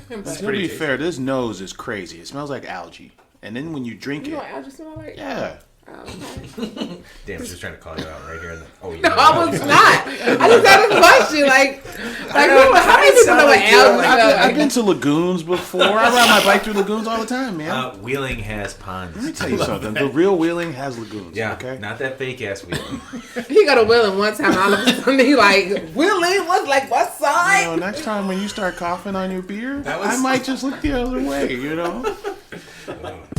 To be fair, this nose is crazy. It smells like algae. And then when you drink You know it... what algae smell like? Yeah. Oh, okay. Damn, she's trying to call you out right here. No, I was not. I just had a question. How many people know what algae smell like? I've been to lagoons before. I ride my bike through lagoons all the time, man. Wheeling has ponds. Let me tell you something. The real Wheeling has lagoons. Yeah, okay? not that fake ass Wheeling. He got a Wheeling one time. All of a sudden, he like, Wheeling? What side? You know, next time when you start coughing on your beer, I might just look the other way, you know?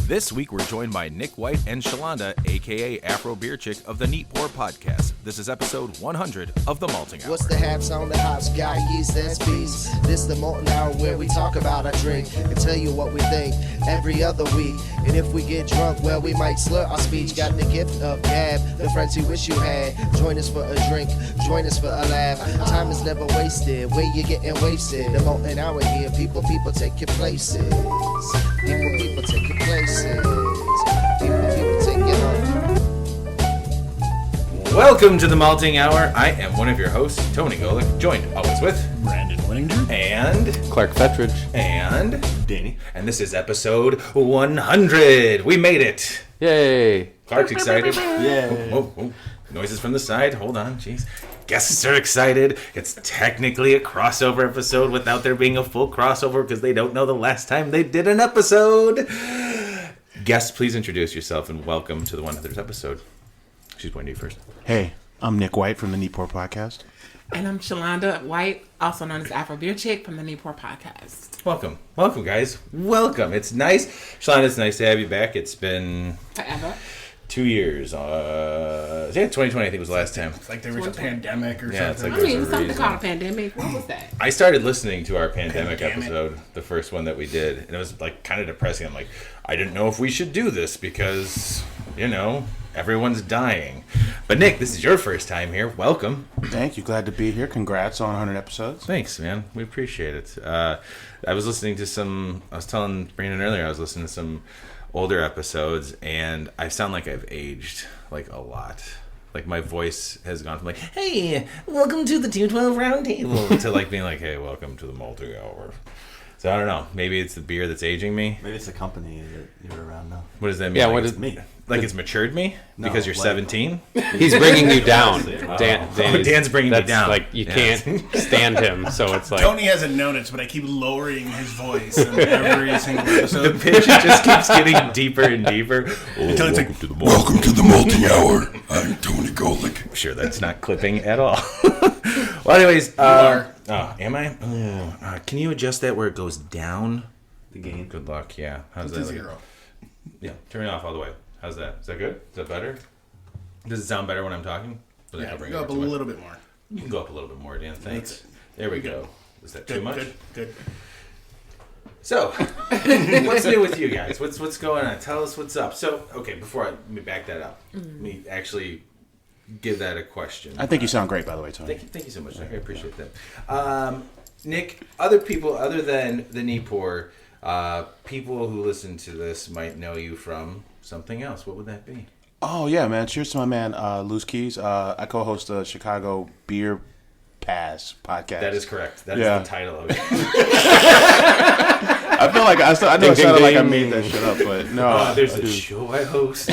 This week, we're joined by Nik White and Shalonda, a.k.a. Afro Beer Chick of the Neat Pour Podcast. This is episode 100 of the Malting Hour. What's the haps on the hops? Got yeast, that's beast. This the Malting Hour where we talk about our drink and tell you what we think every other week. And if we get drunk, well, we might slur our speech. Got the gift of gab, the friends you wish you had. Join us for a drink, join us for a laugh. Time is never wasted, where you getting wasted. The Malting Hour here, people take your places. People take your places. People take your home. Welcome to the Malting Hour. I am one of your hosts, Tony Golick, joined always with Brandon Winninger and Clark Fettridge and Danny. And this is episode 100. We made it. Yay! Clark's excited. Yeah. Whoa. Noises from the side. Hold on, jeez. Guests are excited. It's technically a crossover episode without there being a full crossover because they don't know the last time they did an episode. Guests, please introduce yourself and welcome to the 100th episode. She's pointing to you first. Hey, I'm Nik White from the Neat Pour Podcast. And I'm Shalonda White, also known as Afro Beer Chick from the Neat Pour Podcast. Welcome, guys. Welcome. It's nice. Shalonda, it's nice to have you back. It's been... Forever. 2 years. 2020 I think was the last time. It's like there was a pandemic or Yeah, it's something. like I mean, there's a something reason. called a pandemic. What was that? I started listening to our pandemic Pandemic. episode, the first one that we did, and it was like kind of depressing. I'm like, I didn't know if we should do this because, everyone's dying. But Nick, this is your first time here. Welcome. Thank you. Glad to be here. Congrats on 100 episodes. Thanks, man. We appreciate it. I was listening to I was telling Brandon earlier, I was listening to some older episodes, and I sound like I've aged like a lot. Like my voice has gone from like, hey, welcome to the 212 Roundtable to like being like, hey, welcome to the Malting Hour. So I don't know. Maybe it's the beer that's aging me. Maybe it's the company that you're around now. What does that mean? Yeah, like what it's is Me. like it's matured me No, because you're like- 17? He's bringing you down. Dan's bringing me that's down. Like you Yeah. can't stand him, so it's like Tony hasn't noticed, but I keep lowering his voice in every single The episode. pitch just keeps getting deeper and deeper. Until it's like, Welcome to the Malting Hour. I'm Tony Golick. I'm sure that's not clipping at all. Well, anyways, am I? Can you adjust that where it goes down? The game. Good luck. Yeah. How's to that? zero. Yeah. Turn it off all the way. How's that? Is that good? Is that better? Does it sound better when I'm talking? But I Yeah, can bring go it up a too much. little bit more. You can go up a little bit more, Dan. Thanks. That's it. There we go. Is that too much? Good. So, what's new with you guys? What's going on? Tell us what's up. So, okay, let me back that up. Let me actually give that a question. I think you sound great, by the way, Tony. Thank you so much, Nick. I appreciate that. Nick, other people other than the Neat Pour, people who listen to this might know you from something else. What would that be? Oh, yeah, man. Cheers to my man, Loose Keys. I co-host the Chicago Beer Pass podcast. That is correct. That is Yeah. the title of it. I feel like I know Ding, it sounded ding, like I ding. made that shit up, but no. There's a show I host.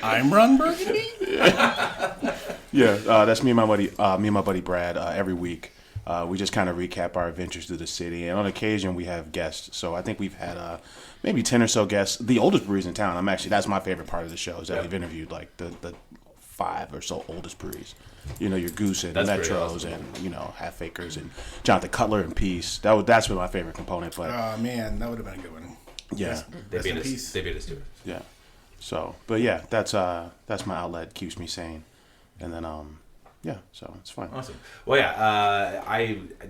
I'm Ron Burgundy. Yeah, that's me and my buddy Brad. Every week, we just kind of recap our adventures through the city, and on occasion we have guests. So I think we've had maybe 10 or so guests. The oldest breweries in town. That's my favorite part of the show is that we've interviewed like the 5 or so oldest breweries. Your Goose and That's pretty Metros awesome. and Half Acres and Jonathan Cutler and Peace. That's been my favorite component. But Oh, man, that would have been a good one. yeah, They Rest beat in us. peace. They beat us to it. yeah. So, but yeah, that's my outlet. Keeps me sane, and then so it's fun. Awesome. Well, yeah,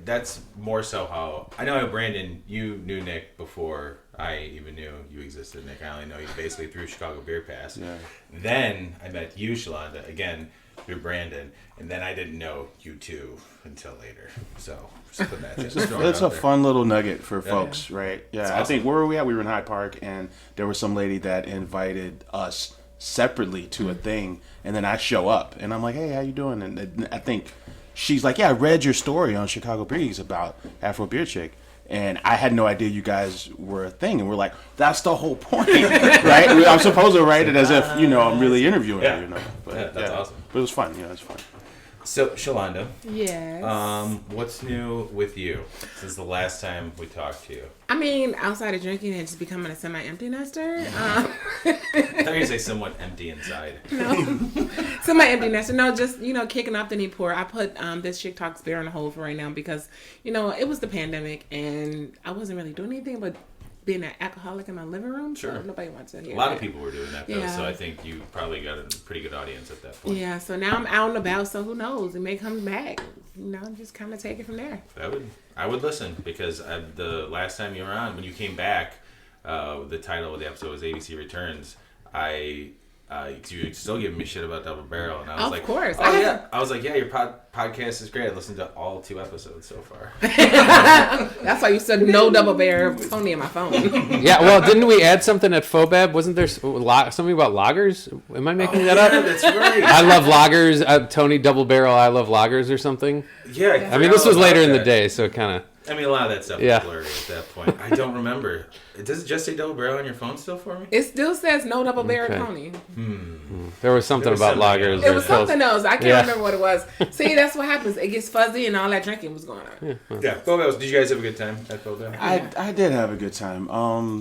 that's more so how I know Brandon. You knew Nick before I even knew you existed, Nick. I only know you basically through Chicago Beer Pass. Yeah. Then I met you, Shalonda, again through Brandon, and then I didn't know you two until later. So just put that. It's a fun little nugget for folks, right? Yeah, It's I think awesome. where were we at? We were in Hyde Park, and there was some lady that invited us separately to a thing, and then I show up, and I'm like, "Hey, how you doing?" And I think she's like, "Yeah, I read your story on Chicago Breeze about Afro Beer Chick." And I had no idea you guys were a thing. And we're like, that's the whole point, right? I'm supposed to write it as if, I'm really interviewing you, But, that's awesome. But it was fun. It was fun. So, Shalonda. Yes. What's new with you since the last time we talked to you? I mean, outside of drinking and just becoming a semi-empty nester. I thought you were going to say somewhat empty inside. No. Semi-empty nester. No, just, kicking off the Neat Pour. I put this Chick Talks beer on hold for right now because, it was the pandemic and I wasn't really doing anything but being an alcoholic in my living room. Sure. So nobody wants to hear A lot that. of people were doing that, though, so I think you probably got a pretty good audience at that point. Yeah, so now I'm out and about, so who knows? It may come back. Just kind of take it from there. I would listen because the last time you were on, when you came back, the title of the episode was ABC Returns. You were still giving me shit about Double Barrel, and I was Of course. I was like, yeah, your podcast is great. I listened to all 2 episodes so far. That's why you said no Double Bear Tony in my phone. Yeah, well, didn't we add something at Fobab? Wasn't there something about lagers? Am I making that up? That's right. I love lagers. Tony Double Barrel, I love lagers or something. Yeah. I mean, this was later in the day, so it kind of... I mean, a lot of that stuff was blurry at that point. I don't remember. Does it just say Double Barrel on your phone still for me? It still says no Double Bear Tony. There was something about lagers. It was something else. I can't remember what it was. See, that's what happens. It gets fuzzy and all that drinking was going on. Yeah. Did you guys have a good time at Fobab? I did have a good time.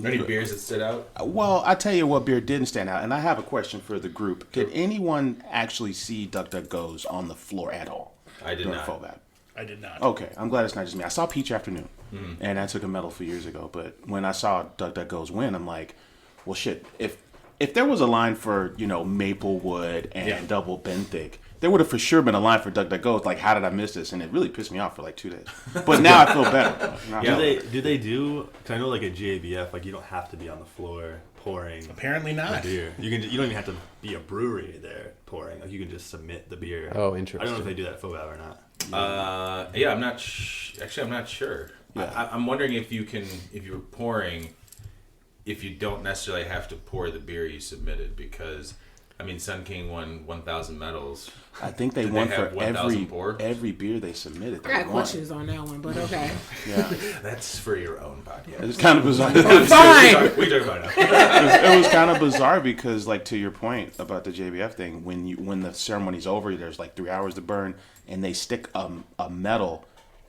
Any beers that stood out? Well, I tell you what beer didn't stand out, and I have a question for the group. Did anyone actually see DuckDuckGoes on the floor at all? I did not. Fobab? I did not. Okay, I'm glad it's not just me. I saw Peach Afternoon, and I took a medal a few years ago. But when I saw DuckDuckGoes win, I'm like, well, shit. If there was a line for Maplewood and Double Benthic, there would have for sure been a line for DuckDuckGoes. Like, how did I miss this? And it really pissed me off for like 2 days. But now I feel better. Do they do? Cause I know like a GABF, you don't have to be on the floor pouring. Apparently not. Beer. You don't even have to be a brewery there pouring. You can just submit the beer. Oh, interesting. I don't know if they do that at Fobab or not. I'm not. Actually, I'm not sure. Yeah. I'm wondering if you're pouring, if you don't necessarily have to pour the beer you submitted, because Sun King won 1,000 medals. I think they won for every beer they submitted. I got questions on that one, but okay. Yeah, that's for your own podcast. It's kind of bizarre. Fine. We talk about it. It was kind of bizarre because, like, to your point about the JBF thing, when the ceremony's over, there's like 3 hours to burn, and they stick a medal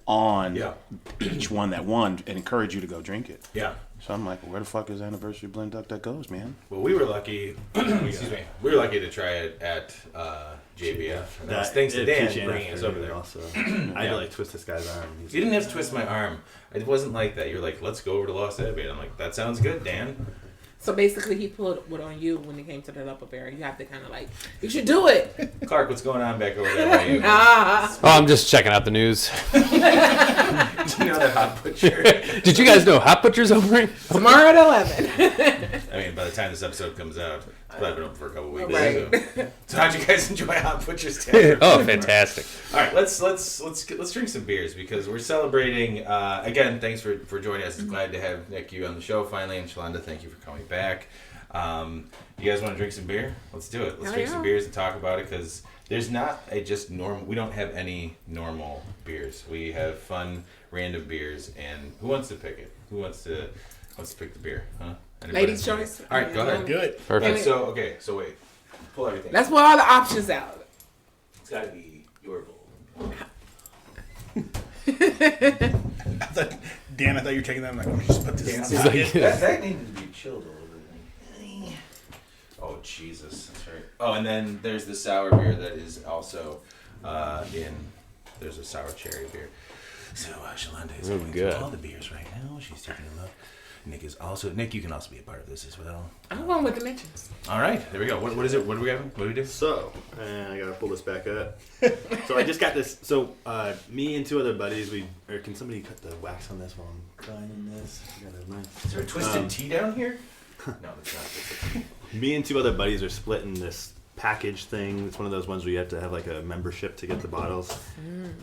on each one that won and encourage you to go drink it. Yeah. So I'm like, where the fuck is Anniversary Blend DuckDuckGoes, man? Well, we were lucky. Excuse me. We were lucky to try it at JBF. Thanks to Dan bringing us over there. Also, I had to twist this guy's arm. You didn't have to twist my arm. It wasn't like that. You're like, let's go over to Lost Abbey. And I'm like, that sounds good, Dan. So basically, he pulled what on you when it came to the Double Bear. You have to kind of you should do it. Clark, what's going on back over there by you? Oh, I'm just checking out the news. Do you know the Hot Butcher? Did you guys know Hot Butcher's opening? Tomorrow at 11. By the time this episode comes out, it's probably been open for a couple weeks. Right. So how'd you guys enjoy Hot Butcher's Tavern? Oh, fantastic. All right, let's drink some beers because we're celebrating. Again, thanks for joining us. Glad to have Nick you on the show finally, and Shalonda, thank you for coming back. You guys want to drink some beer? Let's do it. Let's drink some beers and talk about it because there's not a just normal. We don't have any normal beers. We have fun, random beers. And who wants to pick it? Who wants to pick the beer? Huh? Anybody? Ladies' choice. All right, go ahead. Good. Perfect. So wait. Pull everything. Let's pull all the options out. It's got to be your bowl. Dan, I thought you were taking that. I'm like, let me just put this in. That needed to be chilled a little bit. Oh, Jesus. That's right. Oh, and then there's the sour beer that is also there's a sour cherry beer. So, Shalonda is going through all the beers right now. She's taking a look. Nick, you can also be a part of this as well. I'm going with the mentions. All right, there we go. What is it? What do we have? What do we do? So, I gotta pull this back up. So I just got this. So me and 2 other buddies, can somebody cut the wax on this while I'm grinding this? Is there a twisted tea down here? No, it's not. Me and 2 other buddies are splitting this package thing. It's one of those ones where you have to have a membership to get the bottles.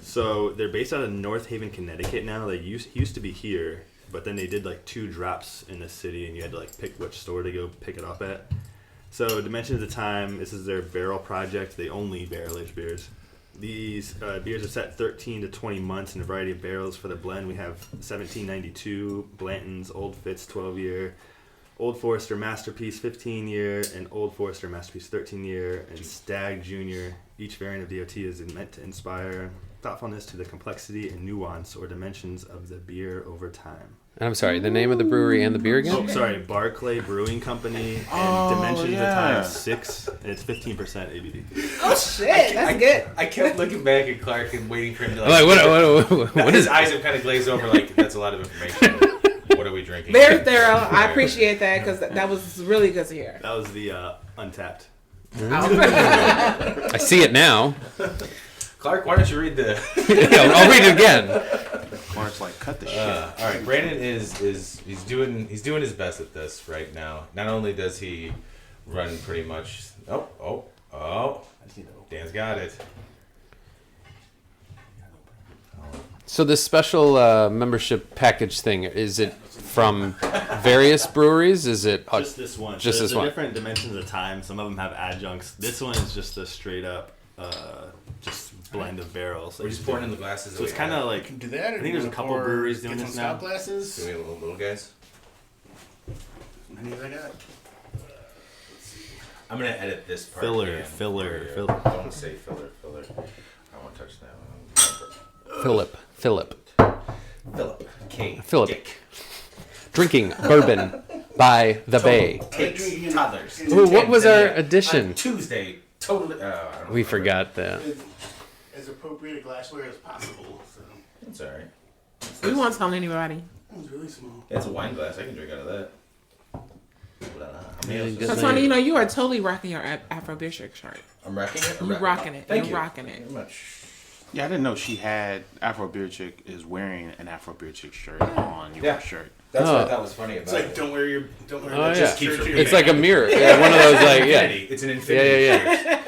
So they're based out of North Haven, Connecticut now. They used to be here. But then they did 2 drops in the city, and you had to pick which store to go pick it up at. So Dimensions of Time, this is their barrel project. They only barrel aged beers. These beers are set 13 to 20 months in a variety of barrels. For the blend, we have 1792, Blanton's Old Fitz 12-year, Old Forester Masterpiece 15-year, and Old Forester Masterpiece 13-year, and Stag Junior. Each variant of DOT is meant to inspire thoughtfulness to the complexity and nuance or dimensions of the beer over time. And I'm sorry, the name of the brewery and the beer again? Oh, sorry, Barclay Brewing Company, and dimensions of time 6, and it's 15% ABV. Oh shit, that's good. I kept looking back at Clark and waiting for him to Like, what his is eyes have kind of glazed over. Like that's a lot of information. What are we drinking? Very thorough. I appreciate that because that was really good to hear. That was the Untapped. I see it now. Clark, why don't you read the? Yeah, I'll read it again. Clark's like, cut the shit. All right, Brandon is he's doing his best at this right now. Not only does he run pretty much. Oh! Dan's got it. So this special membership package thing, is it from various breweries? Is it Just this one. Just There's this one. different dimensions of time. Some of them have adjuncts. This one is just a straight up, just blend of barrels. We're just pouring in the glasses. So it's kind of like. You can do that. I think there's a couple breweries doing this now. Glasses. Do we have little guys? Any of that got? I'm gonna edit this part. Filler. Don't say filler. I won't touch that one. Philip? Philip. K. Philip. Dick. Drinking bourbon by the Bay. Takes toddlers. Ooh, what was our On addition? Tuesday. Totally. I don't We remember. forgot that. As appropriate a glassware as possible. So It's all right. We won't tell anybody. it was really small. It's a wine glass. I can drink out of that. Yeah, So Tony, you are totally rocking your Afro Beer shirt. I'm rocking it. You're rocking it. Thank You're you. rocking it. Very much. Yeah, I didn't know she had Afro Beer Chick is wearing an Afro Beer Chick shirt on your Yeah. shirt. That's what Oh. I thought was funny about It's like it. don't wear Oh, that. yeah. Just keeps repeating. It's like a mirror. Yeah, one of those like It's an infinity. Yeah. shirt.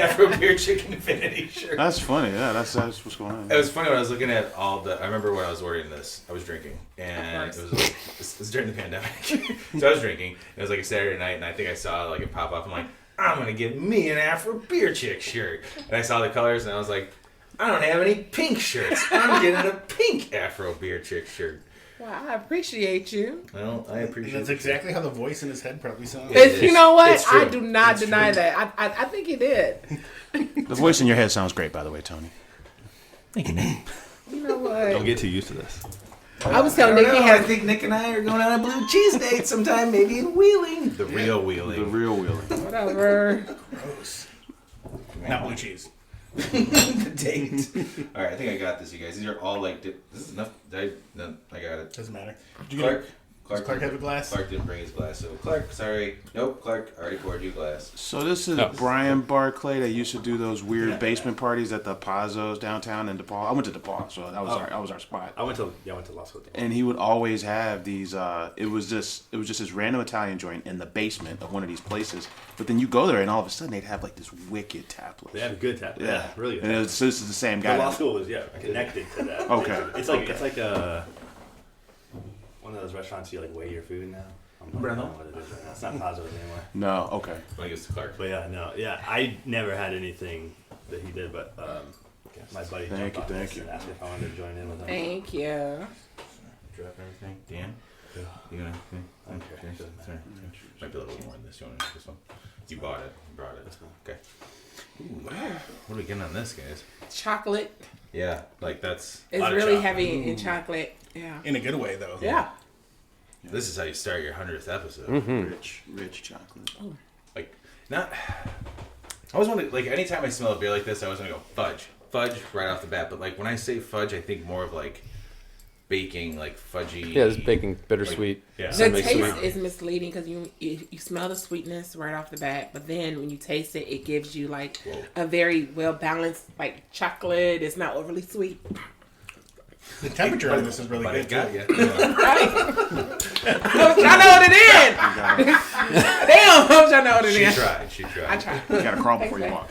Afro Beer Chicken infinity shirt. That's funny. Yeah, that's what's going on. It was funny when I was looking at all the. I remember when I was ordering this, I was drinking, and it was during the pandemic. So I was drinking. It was like a Saturday night, and I think I saw like it pop up. I'm like, I'm gonna get me an Afro Beer Chick shirt, and I saw the colors, and I was like, I don't have any pink shirts. I'm getting a pink Afro Beer Chick shirt. Well, I appreciate you. Well, I appreciate. That's exactly how the voice in his head probably sounds. You know what? It's true. I do not It's deny true. that. I think he did. The voice in your head sounds great, by the way, Tony. Thank you, Nick. You know what? Don't get too used to this. I was telling Nick he I has. think Nick and I are going on a blue cheese date sometime, maybe in Wheeling. The real Wheeling. The real wheeling. Whatever. Gross. Not blue cheese. The date. All right, I think I got this, you guys. These are all like. This is enough. No, I got it. Doesn't matter. Did you get Clark. Does Clark have a glass? Clark didn't bring his glass, so Clark, sorry. Nope, Clark already poured you a glass. So this is Brian Barclay that used to do those weird basement parties at the Pazos downtown in DePaul. I went to DePaul, so that was our spot. I went to law school. And he would always have these. It was just this random Italian joint in the basement of one of these places. But then you go there, and all of a sudden they'd have like this wicked tap list. They have good tap. Yeah, really good. And so this is the same guy. The law school was connected to that. Okay. It's like a one of those restaurants you like weigh your food now. I don't know what it is right now. It's not Pazos anymore. No, okay. I guess to Clark. But I never had anything that he did, but my buddy Thank jumped you, on thank this you. and asked me if I wanted to join in with him. Thank you. Drop everything. Dan? You gonna? Okay. Sorry. Might be a little more in this. You want to this one? You bought it. You brought it. Okay. Ooh, what are we getting on this, guys? Chocolate Yeah, like that's. is lot of really chocolate. heavy in chocolate. Yeah. In a good way, though. Yeah. This is how you start your 100th episode. Rich chocolate. Like, not. I always want to, like, anytime I smell a beer like this, I always want to go fudge right off the bat. But like when I say fudge, I think more of like baking, like fudgy. Yeah, it's baking bittersweet. Yeah. The Semi-sweet. taste is misleading because you smell the sweetness right off the bat, but then when you taste it, it gives you like a very well balanced like chocolate. It's not overly sweet. The temperature on this is really But good. it got too. you. Right? I know what it is. Damn, I'm trying to know what it She is. tried. I tried. You gotta crawl before you walk.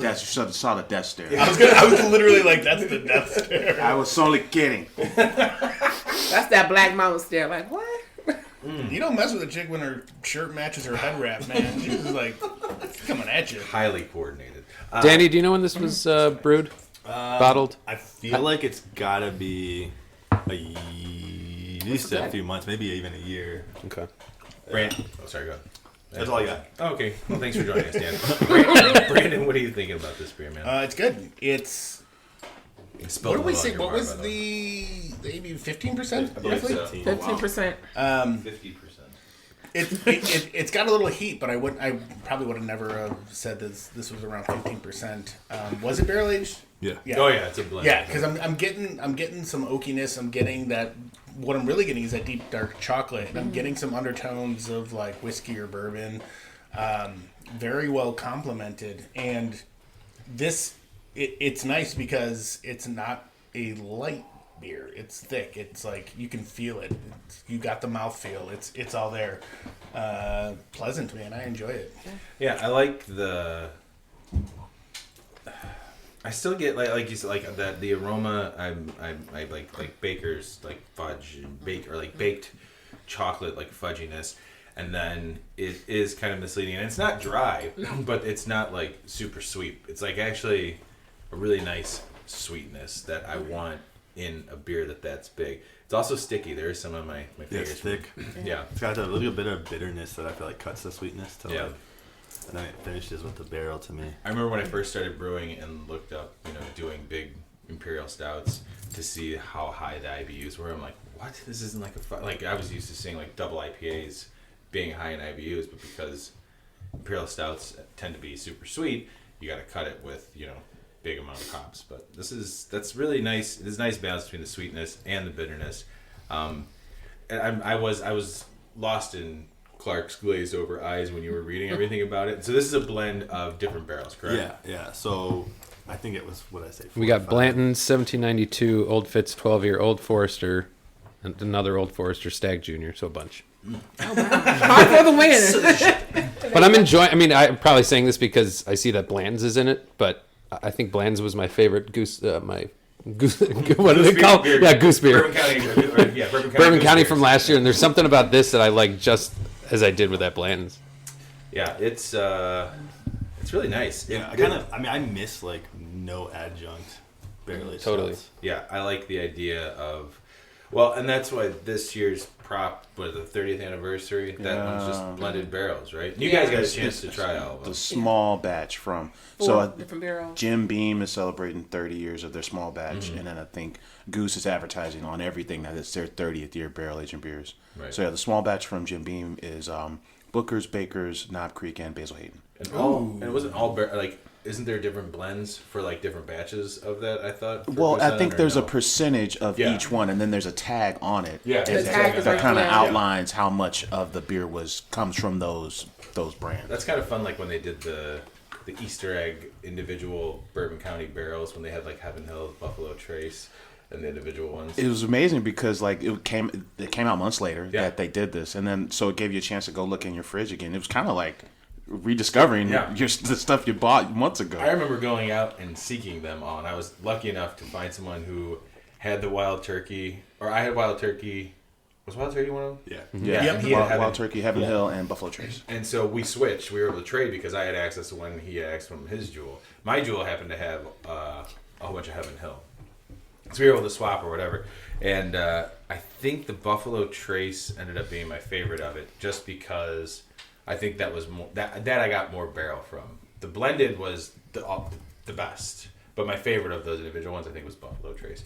Yes, you saw the death stare. I was literally like, that's the death stare. I was only kidding. That's that black mountain stare. Like what? You don't mess with a chick when her shirt matches her head wrap, man. She's just like coming at you. Highly coordinated. Danny, do you know when this was brewed? Bottled? I feel like it's gotta be at least a few months, maybe even a year. Okay. Brandon. Oh, sorry, go ahead. That's all I got. Oh, okay. Well, thanks for joining us, Dan. Brandon, what are you thinking about this beer, man? It's good. It's. What What did we say? What was the maybe 15%? Roughly. 15%. 50%. It's got a little heat, but I probably would have never said this was around 15%. Was it barrel aged? Yeah. Oh yeah, it's a blend. Yeah, because I'm getting some oakiness. I'm getting that. What I'm really getting is that deep dark chocolate, and I'm getting some undertones of like whiskey or bourbon. Very well complemented, and this it's nice because it's not a light beer. It's thick. It's like you can feel it. You got the mouthfeel. It's all there. Pleasant, man. I enjoy it. Yeah, I like the. I still get like you said, like that the aroma. I like baker's like fudge and baked chocolate like fudginess, and then it is kind of misleading, and it's not dry, but it's not like super sweet. It's like actually a really nice sweetness that I want in a beer that's big. It's also sticky. There is some of my favorites. It's thick. Yeah, it's got a little bit of bitterness that I feel like cuts the sweetness to yeah. like. And then it finishes with the barrel to me. I remember when I first started brewing and looked up, doing big imperial stouts to see how high the IBUs were. I'm like, what? This isn't like I was used to seeing like double IPAs being high in IBUs, but because imperial stouts tend to be super sweet, you got to cut it with big amount of hops. But that's really nice. There's a nice balance between the sweetness and the bitterness. And I was lost in Clark's glazed over eyes when you were reading everything about it. So this is a blend of different barrels, correct? Yeah. So I think it was, what did I say? We got Blanton 1792, Old Fitz 12-year, Old Forester, and another Old Forester Stag Junior. So a bunch. Oh wow! Hard for the win. But I'm enjoying. I mean, I'm probably saying this because I see that Blanton's is in it, but I think Blanton's was my favorite goose. Goose, what do they call it? Yeah, goose beer. Bourbon County from last year, and there's something about this that I like just as I did with that Blanton's. Yeah, it's really nice. Yeah, I miss like no adjunct barrel aged Totally. stouts. Yeah, I like the idea of, well, and that's why this year's prop was the 30th anniversary. That one's just blended barrels, right? You guys got a chance to try all of them. The small batch from different barrels. Jim Beam is celebrating 30 years of their small batch, and then I think Goose is advertising on everything that it's their 30th year barrel aging beers. Right. So yeah, the small batch from Jim Beam is Booker's, Baker's, Knob Creek, and Basil Hayden. And it wasn't all isn't there different blends for like different batches of that? I thought. Well, I think there's a percentage of each one, and then there's a tag on it. Yeah, that kind of outlines how much of the beer comes from those brands. That's kind of fun, like when they did the Easter egg individual Bourbon County barrels when they had like Heaven Hill, Buffalo Trace, and the individual ones. It was amazing because like it came out months later that they did this, and then so it gave you a chance to go look in your fridge again. It was kind of like rediscovering the stuff you bought months ago. I remember going out and seeking them all, and I was lucky enough to find someone who had the Wild Turkey, or I had Wild Turkey. Was Wild Turkey one of them? Yeah. Yeah. And he had Wild Turkey, Heaven Hill, and Buffalo Trace. And so we switched. We were able to trade because I had access to one, he had access from his jewel. My jewel happened to have a whole bunch of Heaven Hill. So we were able to swap or whatever. And I think the Buffalo Trace ended up being my favorite of it, just because I think that was more that I got more barrel from. The blended was the best, but my favorite of those individual ones I think was Buffalo Trace.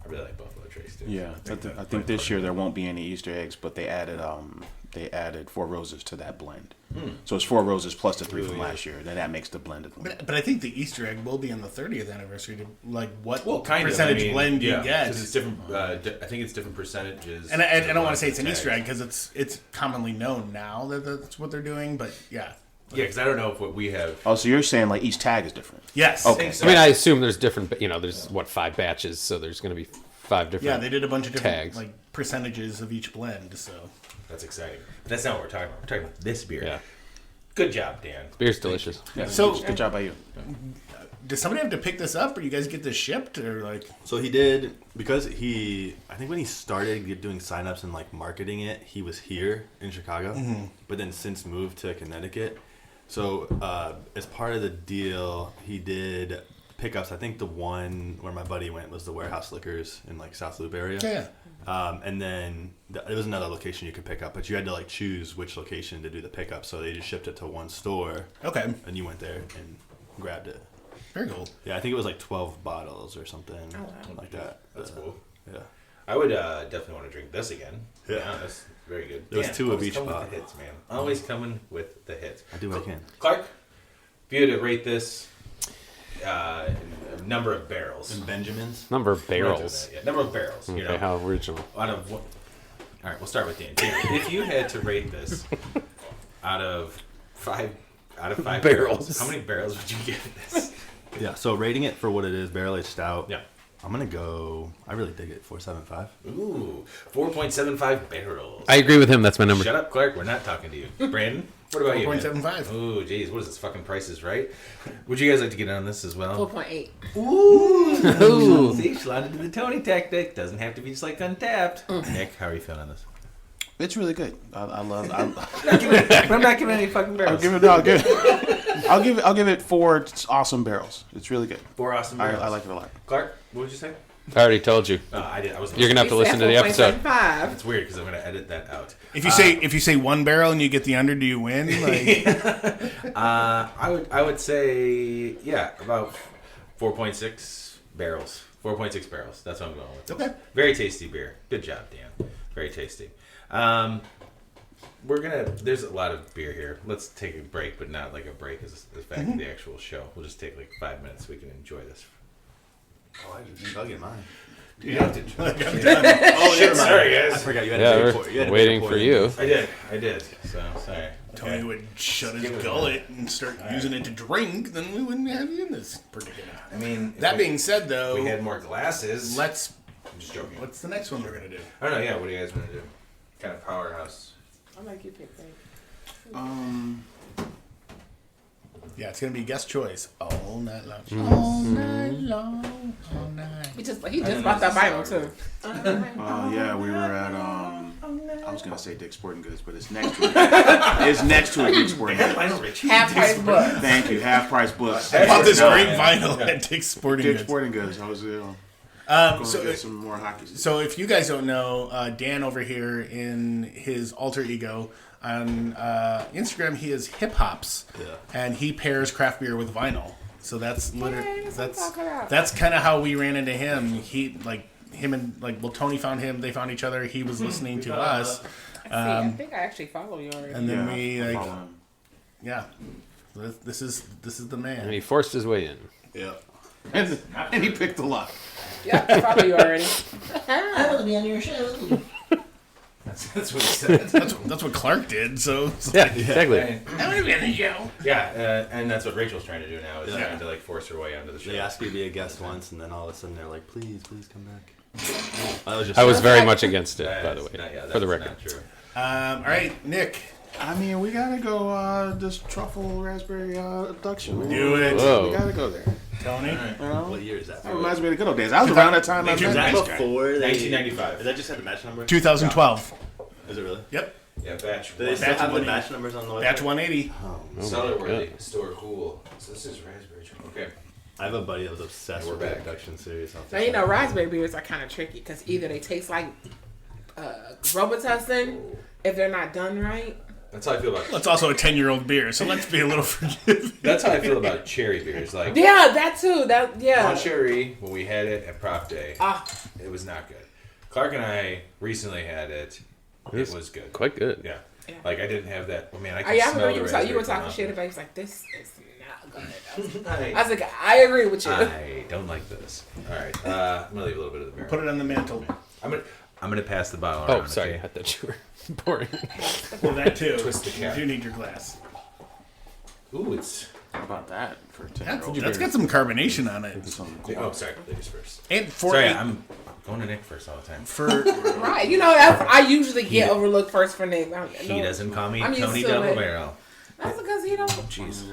I really like Buffalo Trace too. Yeah, I think this year there won't be any Easter eggs, but they added 4 Roses to that blend. So it's 4 Roses plus the 3 from last year. Then that makes the blended one. But I think the Easter egg will be on the 30th anniversary. What kind percentage blend you get? Because it's different. I think it's different percentages. And I don't want to say it's an Easter egg because it's commonly known now that that's what they're doing. But yeah. Yeah, because I don't know if what we have. Oh, so you're saying like each tag is different? Yes. Okay. I mean, I assume there's different. There's 5 batches, so there's going to be 5 different. Yeah, they did a bunch of different tags. like percentages of each blend. So that's exciting. But that's not what we're talking about. We're talking about this beer. Yeah. Good job, Dan. Beer's delicious. Yeah. So good job by you. does somebody have to pick this up, or you guys get this shipped, or like? So he did, because I think when he started doing signups and like marketing it, he was here in Chicago, but then since moved to Connecticut. So as part of the deal, he did pickups. I think the one where my buddy went was the Warehouse Liquors in like South Loop area. Yeah. And then there was another location you could pick up, but you had to like choose which location to do the pickup. So they just shipped it to one store. Okay. And you went there and grabbed it. Very cool. Yeah, I think it was like 12 bottles or something, like that. That's cool. Yeah. I would definitely want to drink this again. Yeah. That's very good. There was Dan, 2 of always each coming with bottle. the hits, man. Always coming with the hits. I do what I can. Clark, if you had to rate this number of barrels. And Benjamins? Number of barrels. Yeah, number of barrels. Okay, You know, how original. out of what? All right, we'll start with Dan. Dan, if you had to rate this out of five barrels, how many barrels would you give this? Yeah, so rating it for what it is, barrel aged stout. Yeah. I'm gonna go. I really dig it. 4.75. Ooh, 4.75 barrels. I agree with him. That's my number. Shut up, Clark. We're not talking to you. Brandon, what about you? 4.75. Ooh, geez, what is this? Fucking prices, right? Would you guys like to get in on this as well? 4.8. Ooh. See, Shalonda did the Tony tactic. Doesn't have to be just like Untapped. Nick, how are you feeling on this? It's really good. I love. I'm not giving any fucking barrels. I'll give it 4 awesome barrels. It's really good. 4 awesome barrels. I like it a lot. Clark, what would you say? I already told you. I did. You're gonna have to listen to the episode. It's weird because I'm gonna edit that out. If you say 1 barrel and you get the under, do you win? Like, I would say about 4.6 barrels. 4.6 barrels. That's what I'm going with. Okay. Very tasty beer. Good job, Dan. Very tasty. There's a lot of beer here. Let's take a break, but not like a break as the fact of the actual show. We'll just take like 5 minutes so we can enjoy this. Oh, I'll get mine. You have to. Oh, Shit, sorry, guys. I forgot you had Yeah, to we're waiting for you. I did. So sorry. Tony would shut his gullet and start using it to drink, then we wouldn't have you in this predicament. I mean, That being said, though, we had more glasses. I'm just joking. What's the next one we're gonna do? I don't know. Yeah, what do you guys want to do? Kind of powerhouse. I like you pick that. Yeah, it's gonna be guest choice all night long. All night long, all night. He just bought that Bible too. Yeah, we were at I was gonna say Dick's Sporting Goods, but it's next to it. It's next to a Dick's Sporting Goods. Half price book. Thank you, half price books. I bought this great vinyl at Dick's Sporting Dick's Goods. Sporting Goods. I was going to get some more hockey. So if you guys don't know, Dan over here in his alter ego on Instagram, he is Hip Hops, and he pairs craft beer with vinyl. So that's literally that's kind of how we ran into him. Tony found him. They found each other. He was listening to us. I think I actually follow you already. And then This is the man. And he forced his way in. Yeah. And he picked the lock. Yeah, I follow you already. I want to be on your show. That's what he said. That's what Clark did. So Exactly. I want to be on the show. Yeah, and that's what Rachel's trying to do now is trying to like force her way onto the show. They asked you to be a guest once, and then all of a sudden they're like, "Please, please come back." I was very much against it, by the way, for the record. Not true. All right, Nick. I mean, we gotta go this truffle raspberry abduction. Do it. Whoa. We gotta go there. Tony. What year is that? That reminds me of the good old days. I was around that time. I Is met that this guy. before 1995. Is that just had the match number? 2012. Is it really? Yep. Yeah, batch. Do they still have the match numbers on the website? Batch 180. Cellar worthy. Store cool. So this is raspberry. Okay. I have a buddy that was obsessed We're with the back. abduction series. Now you know raspberry beers are kind of tricky because either they taste like Robitussin if they're not done right. That's how I feel about. Well, it's also a 10-year-old beer, so let's be a little forgiving. That's how I feel about cherry beers. Like Yeah, that too. on cherry when we had it at Prop Day, it was not good. Clark and I recently had it. It was good. Quite good. Yeah. Like I didn't have that. I mean, I I can smell remember the you were raspberry talking come shit out. about. He was like, "This is not good." I I was like, "I agree with you." I don't like this. All right, I'm gonna leave a little bit of the beer. Put it on the mantle. I'm gonna pass the bottle around. Oh, sorry. I Okay? thought you were pouring. Well, that too. Twist the cap. You do need your glass. Ooh, it's. How about that for 10-year-old? That's got some carbonation on it. Oh, sorry. Ladies first. And for Sorry, I'm going to Nick first all the time. Right. You know, I usually get overlooked first for Nick. He doesn't call me I'm used Tony to Double it. Barrel. That's because he don't. Jeez.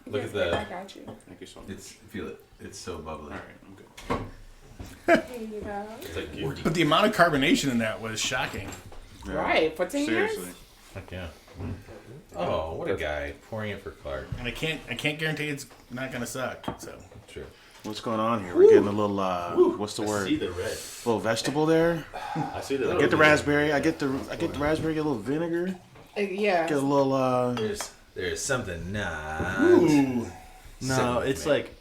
Look at I the. got you. Thank you so much. Feel it. It's so bubbly. All right, I'm good. Here you go. It's like 40. But the amount of carbonation in that was shocking. Yeah. Right, for 10 years? Seriously. Heck yeah. Oh, what a guy. Pouring it for Clark. And I can't guarantee it's not gonna suck. So True. What's going on here? We're getting a little, what's the word? I see the red. Little vegetable there. I see the. I get the raspberry. I get the raspberry. Get a little vinegar. Yeah. Get a little. There's something not. ooh, No, it's like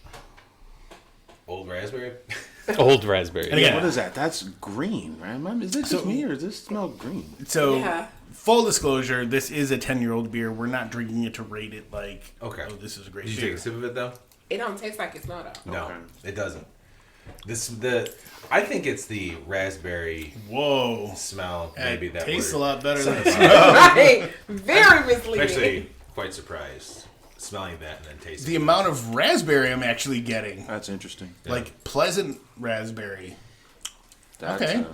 Old raspberry. Old raspberry. And again, What is that? That's green, right? Is this just me or does this smell green? so Yeah. full disclosure, this is a 10-year-old beer. We're not drinking it to rate it like, Okay. oh, this is a great Did you beer. take a sip of it though? It don't taste like it's not though. No, Okay. it doesn't. I think it's the raspberry Whoa. smell. It Maybe that tastes word. a lot better than it Right. Very I'm misleading. actually quite surprised smelling that and then tasting The it. amount of raspberry I'm actually getting. That's interesting. Like pleasant raspberry. That's, Okay.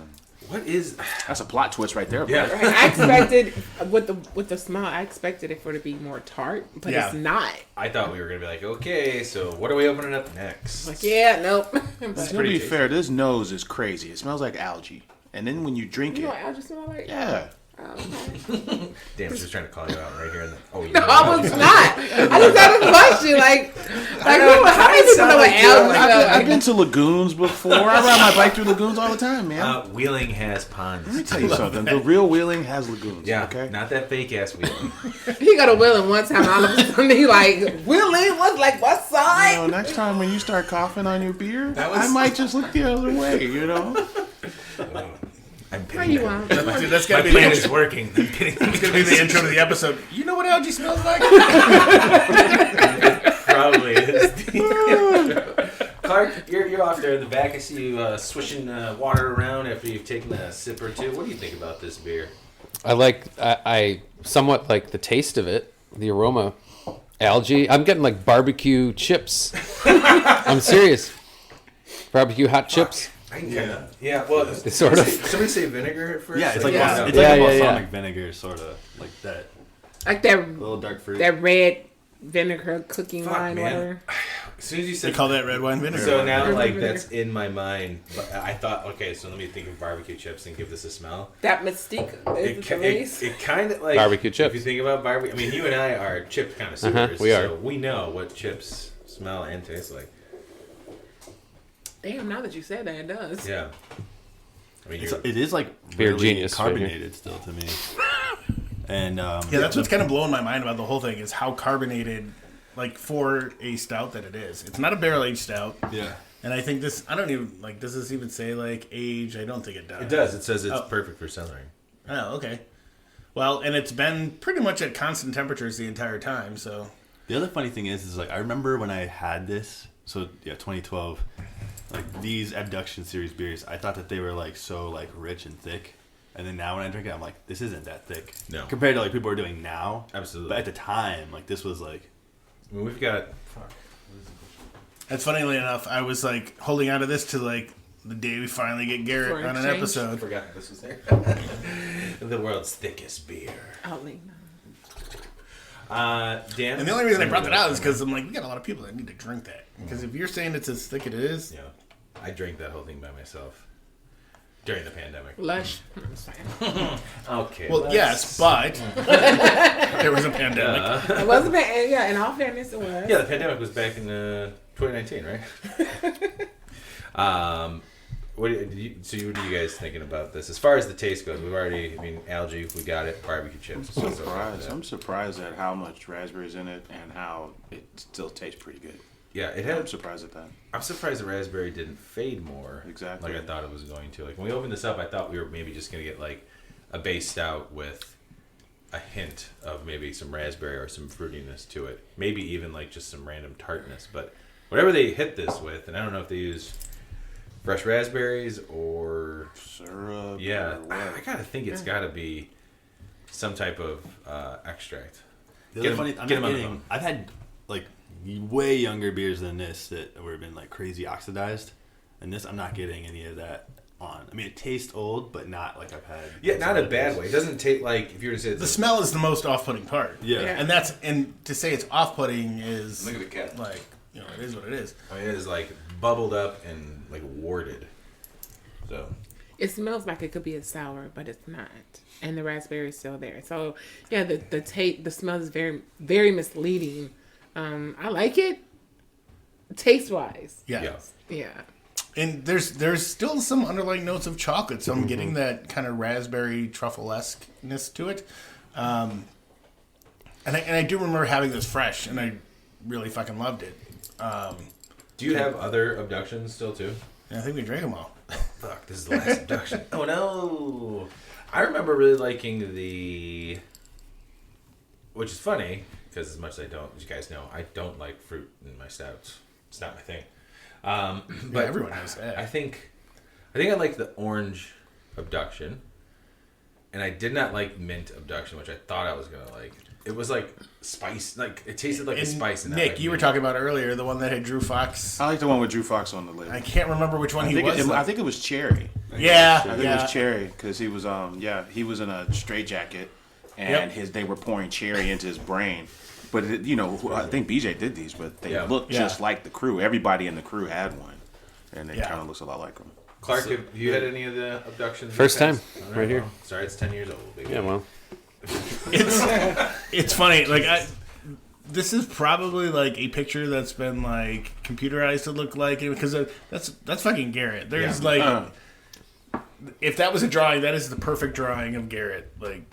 That's a plot twist right there. Bro. Yeah. Right, I expected with the smell. I expected it for it to be more tart, but Yeah. it's not. I thought we were gonna be like, okay, so what are we opening up next? Like, yeah, nope. To But, pretty be tasty. fair, this nose is crazy. It smells like algae. And then when you drink you know it, what algae smell like? yeah. Oh, okay. Damn, she was trying to call you out right here. Oh, you No, know I what? was not. I just had a question. How many people know what algae I've smell been to lagoons before. I ride my bike through lagoons all the time, man. Wheeling has ponds. Let me tell you something. The real Wheeling has lagoons. Yeah, Okay. not that fake ass Wheeling. He got a Willing one time. All of a sudden, he like Willing. What's like what side? You know, next time when you start coughing on your beer, That was- I might just look the other way. You know. I'm How pitting you that. want? Dude, that's My gotta be the plan intro. is working. I'm pitting It's gonna be the intro to the episode. You know what algae smells like? Probably is. Clark, you're off there in the back. I see you swishing water around after you've taken a sip or two. What do you think about this beer? I somewhat like the taste of it, the aroma, algae. I'm getting like barbecue chips. I'm serious. Barbecue hot chips. Yeah. Well, It's sort of. Somebody say vinegar at first. yeah, it's like Yeah. it's Yeah, like yeah, a yeah. balsamic vinegar, sort of like that Like that little dark fruit. that red vinegar cooking Fuck, wine, man. whatever. As soon as you They said call that red wine vinegar. so now, Red like vinegar. that's in my mind. But I thought, okay, so let me think of barbecue chips and give this a smell. That mystique is the base. It kind of like Barbecue If chips. you think about barbecue, I mean, you and I are chip kind of supers. we are. So we know what chips smell and taste like. Damn, now that you said that, it does. Yeah. I mean, you're, It is like Beer really genius right here. carbonated still to me. And Yeah, that's what's kind of blowing my mind about the whole thing is how carbonated, like for a stout that it is. It's not a barrel aged stout, yeah. and I think this. I don't even like. Does this even say like age? I don't think it does. it does. It says it's Oh. perfect for cellaring. Oh, okay. Well, and it's been pretty much at constant temperatures the entire time. So The other funny thing is like I remember when I had this. So yeah, 2012. Like these Abduction Series beers, I thought that they were like so like rich and thick, and then now when I drink it, I'm like, this isn't that thick. No. Compared to like people are doing now. Absolutely. But at the time, like this was like. I mean, we've got. that's funnily enough. I was like holding on to this to like the day we finally get Garrett For on an exchange? I episode. forgot this was there. The world's thickest beer. I'll leave now. Dan. And the only reason I brought that out is because I'm like, we got a lot of people that need to drink that. Because if you're saying it's as thick as it is, Yeah, I drank that whole thing by myself during the pandemic. Lush. Okay. well, let's- yes, but there was a pandemic. It wasn't bad. Yeah, in all fairness, it was. Yeah, the pandemic was back in 2019, right? What are you guys thinking about this? As far as the taste goes, we've already, I mean, algae, we got it, barbecue chips. I'm surprised. I'm surprised at how much raspberry's in it and how it still tastes pretty good. Yeah, it I'm had. surprised at that. I'm surprised the raspberry didn't fade more. Exactly. Like I thought it was going to. Like when we opened this up, I thought we were maybe just gonna get like a base stout with a hint of maybe some raspberry or some fruitiness to it. Maybe even like just some random tartness. But whatever they hit this with, and I don't know if they use fresh raspberries or Syrup. yeah, or what? I gotta think it's gotta be some type of extract. The Get other 'em- funny, I'm get 'em not on the kidding. phone. I've had like way younger beers than this that would have been like crazy oxidized, and this I'm not getting any of that on. I mean, it tastes old, but not like I've had. Yeah, not a bad way. It doesn't taste like, if you were to say The smell is the most off-putting part. Yeah. And to say it's off-putting is Look at the cat. like, it is what it is. I mean, it is like bubbled up and like warded. So It smells like it could be a sour, but it's not, and the raspberry is still there. So yeah, the smell is very, very misleading. I like it, taste wise. Yeah. Yeah. And there's still some underlying notes of chocolate, so I'm getting that kind of raspberry truffle-esqueness to it. And I do remember having this fresh, and I really fucking loved it. do you have other abductions still too? I think we drank them all. Fuck, this is the last abduction. Oh no. I remember really liking which is funny, because as much as you guys know, I don't like fruit in my stouts. It's not my thing. But everyone knows that. I think I like the orange abduction, and I did not like mint abduction, which I thought I was gonna like. It was like spice, like it tasted like a spice. And Nick, like you were talking about earlier the one that had Drew Fox. I like the one with Drew Fox on the lid. I can't remember which one he was. I think it was cherry. Yeah, I think it was cherry because he was he was in a straitjacket and they were pouring cherry into his brain. But I think BJ did these, but they look just like the crew. Everybody in the crew had one, and it kind of looks a lot like them. Clark, have you had any of the abductions? First time, right here. Well, sorry, it's 10 years old. Baby. Yeah, well. It's funny. Like this is probably like a picture that's been like computerized to look like it because that's fucking Garrett. There's if that was a drawing, that is the perfect drawing of Garrett. Like,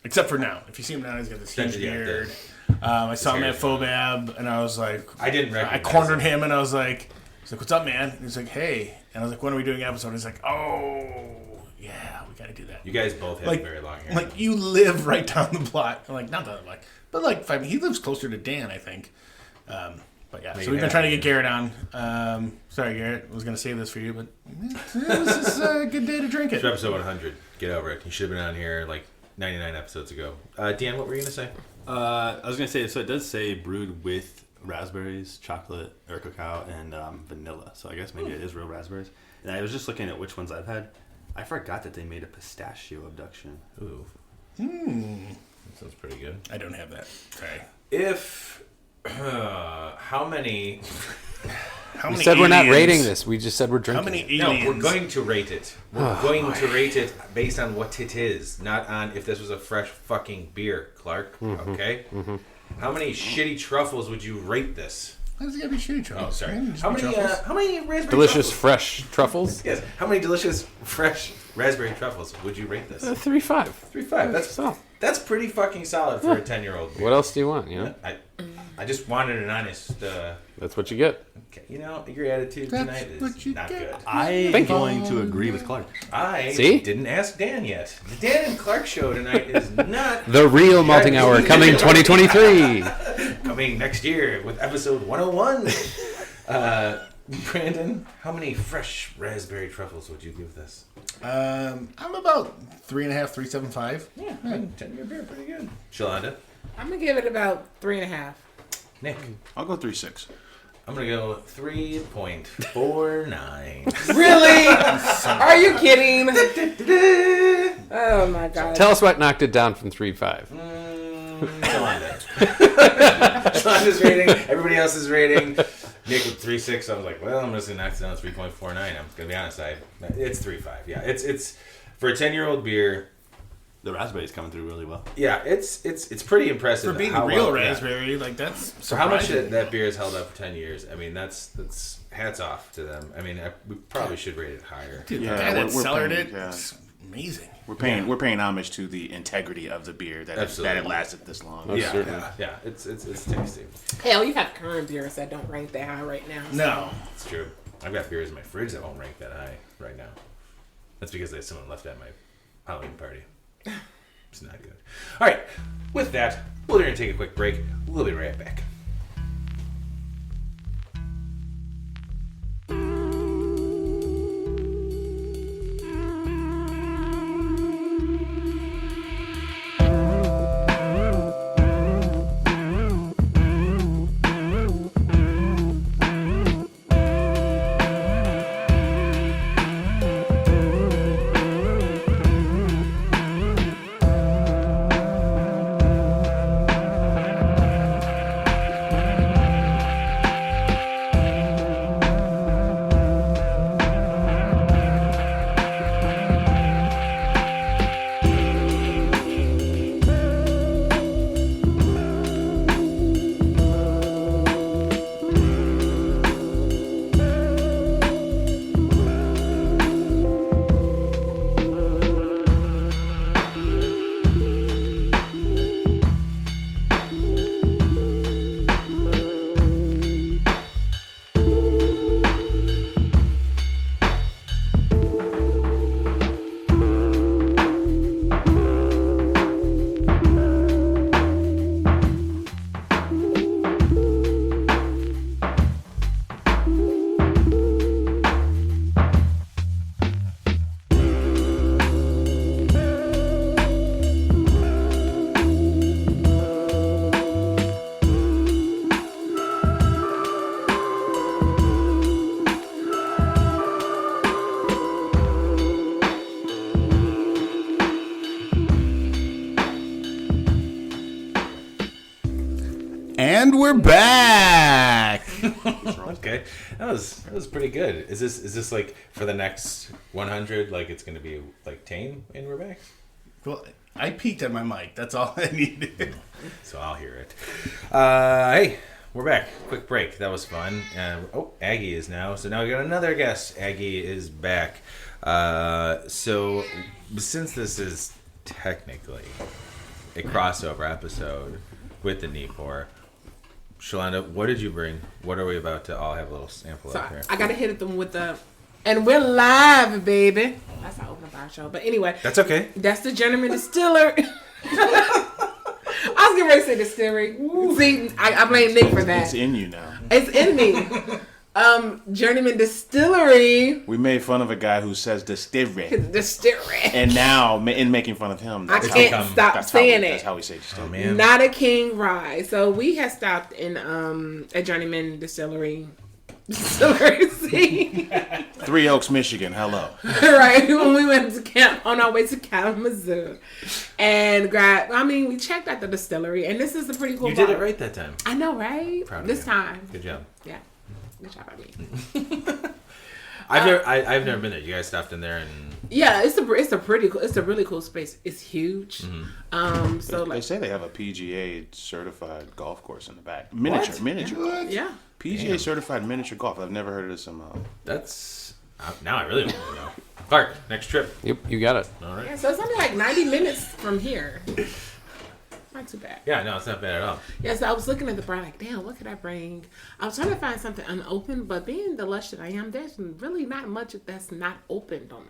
except for now. If you see him now, he's got this huge beard. I saw him at Phobab, and I was like, I didn't recognize I cornered him, and I was like, "What's up, man?" And he's like, "Hey," and I was like, "When are we doing an episode?" And he's like, "Oh, yeah, we got to do that." You guys both have very long hair. Like you live right down the block. I'm like, not down the block, but like he lives closer to Dan, I think. But yeah, so we've been trying to get Garrett on. Sorry, Garrett, I was going to save this for you, but this is a good day to drink it. It's episode 100. Get over it. You should have been on here like 99 episodes ago. Dan, what were you going to say? I was going to say, so it does say brewed with raspberries, chocolate, or cacao, and vanilla. So I guess maybe it is real raspberries. And I was just looking at which ones I've had. I forgot that they made a pistachio abduction. Ooh. That sounds pretty good. I don't have that. Sorry. How many... We said we're not rating this. We just said we're drinking. How many it. aliens? No, we're going to rate it. We're going to rate it based on what it is, not on if this was a fresh fucking beer, Clark. Mm-hmm. Okay? Mm-hmm. How many shitty truffles would you rate this? Why does it gotta be shitty truffles? Oh, sorry. Truffles? How many raspberry Delicious truffles? fresh truffles? Yes. How many delicious fresh raspberry truffles would you rate this? 3.5. 3.5. That's pretty fucking solid for a 10-year-old beer. What else do you want? You know, I just wanted an honest. That's what you get. Okay, your attitude tonight is not good. I'm going to agree with Clark. I See? didn't ask Dan yet. The Dan and Clark show tonight is not The real Malting Hour coming 2023. coming next year with episode 101. Brandon, how many fresh raspberry truffles would you give this? I'm about 3.5, 3.75. Yeah, 10-year beer, pretty good. Shalonda? I'm gonna give it about 3.5. Nick? I'll go 3.6. I'm going to go 3.49. Really? Are you kidding? Oh my god. Tell us what knocked it down from 3.5. Shalonda. Shalonda's rating, everybody else's rating. Nick with 3.6. I was like, well, I'm just going to knock it down to 3.49. I'm going to be honest. It's 3.5. Yeah, it's for a 10-year-old beer. The raspberry's coming through really well. Yeah, it's pretty impressive. For being how real well, raspberry, like that's so how much surprising. that beer has held up for 10 years. I mean, that's hats off to them. I mean, we probably should rate it higher. Dude, the Yeah, guy that we're cellared paying- it, yeah. it's amazing. We're paying homage to the integrity of the beer that it lasted this long. Yeah, it's tasty. Hell, you have current beers that don't rank that high right now. So. No. It's true. I've got beers in my fridge that won't rank that high right now. That's because someone left at my Halloween party. It's not good. All right, with that, we're going to take a quick break. We'll be right back. And we're back. Okay, that was pretty good. Is this like for the next 100? Like it's gonna be like tame and we're back. Well, I peeked at my mic. That's all I needed. So I'll hear it. Hey, we're back. Quick break. That was fun. Aggie is now. So now we got another guest. Aggie is back. So since this is technically a crossover episode with the Neat Pour, Shalonda, what did you bring? What are we about to all have a little sample of here? I gotta hit them with the, and we're live, baby. That's how I open up our show. But anyway, That's okay. that's the Journeyman Distiller. I was getting ready to say distillery. See, I blame Nick for that. It's in you now. It's in me. Journeyman Distillery. We made fun of a guy who says distillery. Distillery. And now, in making fun of him, I can't stop saying it. That's how we say distillery. Oh, man. Not a King Rye. So we had stopped in a Journeyman Distillery. See? Three Oaks, Michigan. Hello. Right, when we went to camp on our way to Kalamazoo and we checked out the distillery, and this is a pretty cool You bar. did it right that time. I know, right? Proud of This you. time. Good job. Yeah. Good job by me. I've never been there. You guys stopped in there and Yeah, it's a really cool space. It's huge. So They like, say they have a PGA certified golf course in the back. Miniature golf. yeah. PGA certified miniature golf. I've never heard of this somehow. that's now I really want to know. Clark, next trip. Yep, you got it. All right. Yeah, so it's only like 90 minutes from here. Not too bad. Yeah, no, it's not bad at all. Yeah, so I was looking at the bar like, damn, what could I bring? I was trying to find something unopened, but being the lush that I am, there's really not much that's not opened on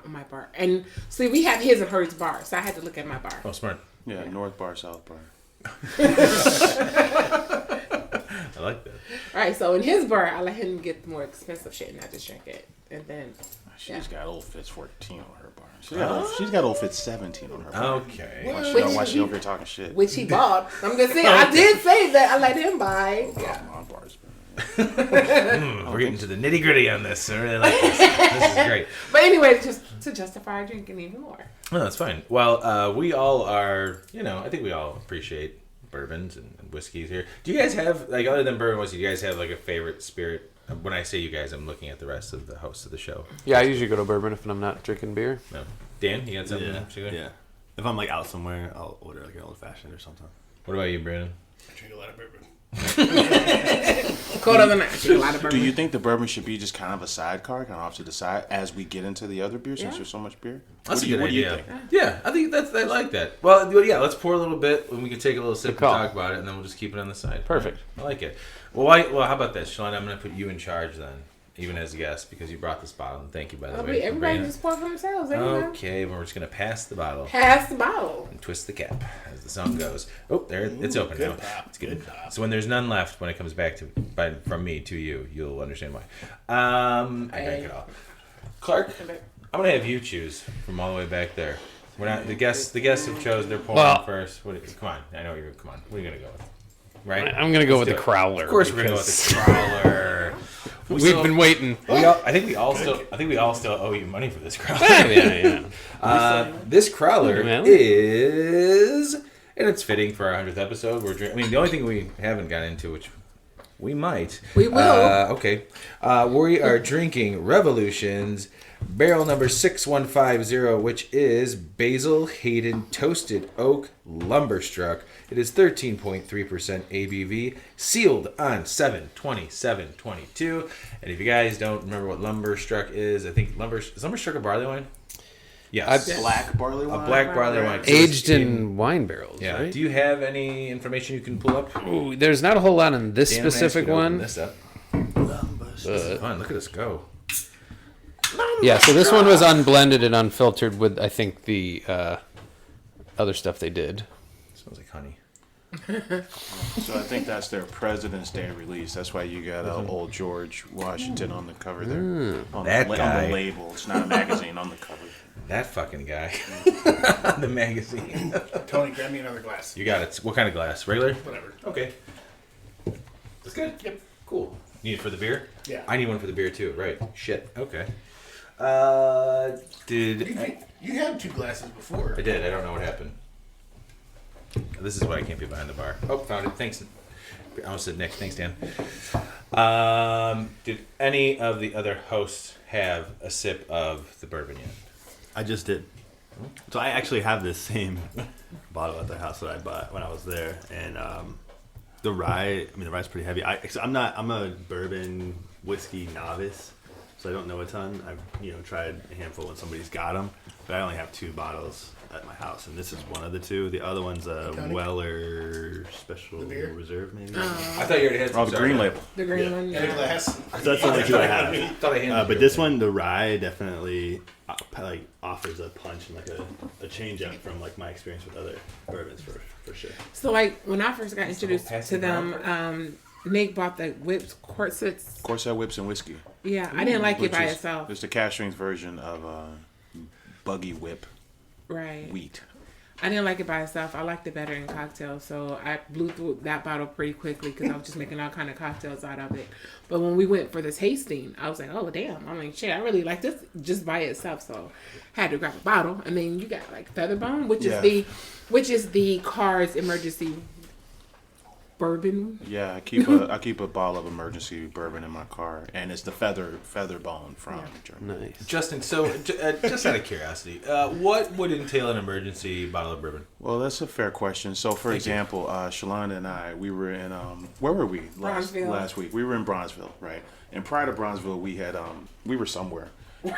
my bar. And see, we have his and hers bar, so I had to look at my bar. Oh, smart. Yeah, North Bar, South Bar. I like that. All right, so in his bar, I let him get the more expensive shit, and I just drink it. And then, She's got Old Fitz 14 on her bar. She's got Old Fitz 17 on her bar. Okay. Why she over here talking shit? which he bought. I'm just saying, I did say that I let him buy. Yeah. My bar's We're getting to the nitty gritty on this. I really like this. This is great. But anyway, just to justify drinking even more. No, that's fine. Well, we all are, I think we all appreciate bourbons and whiskeys here. Do you guys have, like, other than bourbon whiskey, do you guys have, like, a favorite spirit? When I say you guys, I'm looking at the rest of the hosts of the show. Yeah, I usually go to bourbon if I'm not drinking beer. No. Dan, you got something? Yeah. particular? Yeah. If I'm like out somewhere, I'll order like an old fashioned or something. What about you, Brandon? I drink a lot of bourbon. Cold of the night. Drink a lot of bourbon. Do you think the bourbon should be just kind of a sidecar, kind of off to the side, as we get into the other beer, since there's so much beer? That's What a good do you idea. think? Yeah, I think I like that. Well, yeah, let's pour a little bit, and we can take a little sip and Good call. talk about it, and then we'll just keep it on the side. Perfect. I like it. Well, how about this, Shalonda? I'm going to put you in charge then, even as a guest, because you brought this bottle, and thank you, by the way. for Everybody bringing it. just pour for themselves. Everyone. Okay, well, we're just going to pass the bottle Pass the bottle. and twist the cap, as the song goes. Oh, there, it's open now. Good pop. It's good. Good pop. So when there's none left, when it comes back from me to you, you'll understand why. I drank it all. Clark, I'm going to have you choose from all the way back there. We're not the guests have chose their pouring first. Come on, I know you're. Come on, what are you gonna go with? Right? I'm gonna go with the do it. crowler. Of course, we're gonna go with the crowler. We've been waiting. I think we all still owe you money for this crowler. Yeah. This crowler Yeah. is, and it's fitting for our 100th episode. The only thing we haven't got into, which we might. We will. Okay. We are drinking Revolution's barrel number 6150, which is Basil Hayden Toasted Oak Lumberstruck. It is 13.3% ABV, sealed on 7/27/22. And if you guys don't remember what Lumberstruck is, I think is Lumberstruck a barley wine? Yes. Black barley wine. A black barley wine. Aged in wine barrels. Yeah. Right? Do you have any information you can pull up? Ooh, there's not a whole lot on this Dan, I'm gonna ask specific you to open one. This up. This is fun. Look at us go. Yeah, so this one was unblended and unfiltered with, I think, the other stuff they did. Smells like honey. So I think that's their President's Day release. That's why you got old George Washington on the cover there. On That on guy. the label. It's not a magazine on the cover. That fucking guy. The magazine. Tony, grab me another glass. You got it. What kind of glass? Regular? Whatever. Okay. That's good. Yep. Cool. Need it for the beer? Yeah. I need one for the beer too. Right. Shit. Okay. You had two glasses before. I did. I don't know what happened. This is why I can't be behind the bar. Oh, found it. Thanks. I almost said Nick. Thanks, Dan. Did any of the other hosts have a sip of the bourbon yet? I just did. So I actually have this same bottle at the house that I bought when I was there, and the rye. I mean, the rye's pretty heavy. I'm a bourbon whiskey novice, so I don't know a ton. I've tried a handful when somebody's got them, but I only have 2 bottles at my house, and this is one of the 2. The other one's a Weller Special Reserve, maybe. I thought you already had the green label. The green one. And a glass. So that's the only 2 I have. But this one, the rye, definitely offers a punch and a change up from my experience with other bourbons for sure. So when I first got introduced to them, Nick bought the whipped Corset Whips and Whiskey. Yeah, I didn't like it by itself. It's the cash strings version of Buggy Whip. Right. Wheat. I didn't like it by itself. I liked it better in cocktails, so I blew through that bottle pretty quickly because I was just making all kind of cocktails out of it. But when we went for the tasting, I was like, oh damn! I'm like, shit, I really like this just by itself. So I had to grab a bottle, and then you got Featherbone, which is the car's emergency bourbon. Yeah, I keep a bottle of emergency bourbon in my car, and it's the Featherbone from Germany. Nice. Justin, so just out of curiosity, what would entail an emergency bottle of bourbon? Well, that's a fair question. So, for example, Shalonda and I, we were in where were we last week? We were in Bronzeville, right? And prior to Bronzeville, we were somewhere.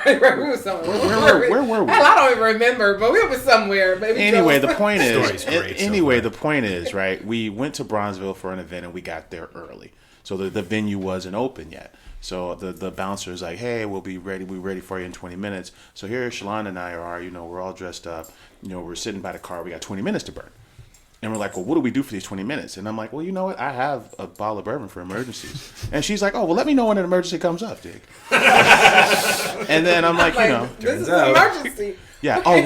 Right, we were somewhere. Where were we? Hell, I don't even remember, but we were somewhere. Anyway, the point is, right? We went to Bronzeville for an event, and we got there early, so the venue wasn't open yet. So the bouncer's like, "Hey, we'll be ready. We're ready for you in 20 minutes." So here, Shalon and I are. We're all dressed up. We're sitting by the car. We got 20 minutes to burn. And we're like, well, what do we do for these 20 minutes? And I'm like, well, you know what? I have a bottle of bourbon for emergencies. And she's like, oh, well, let me know when an emergency comes up, Dick. And then I'm like, this is an emergency. Yeah. Oh,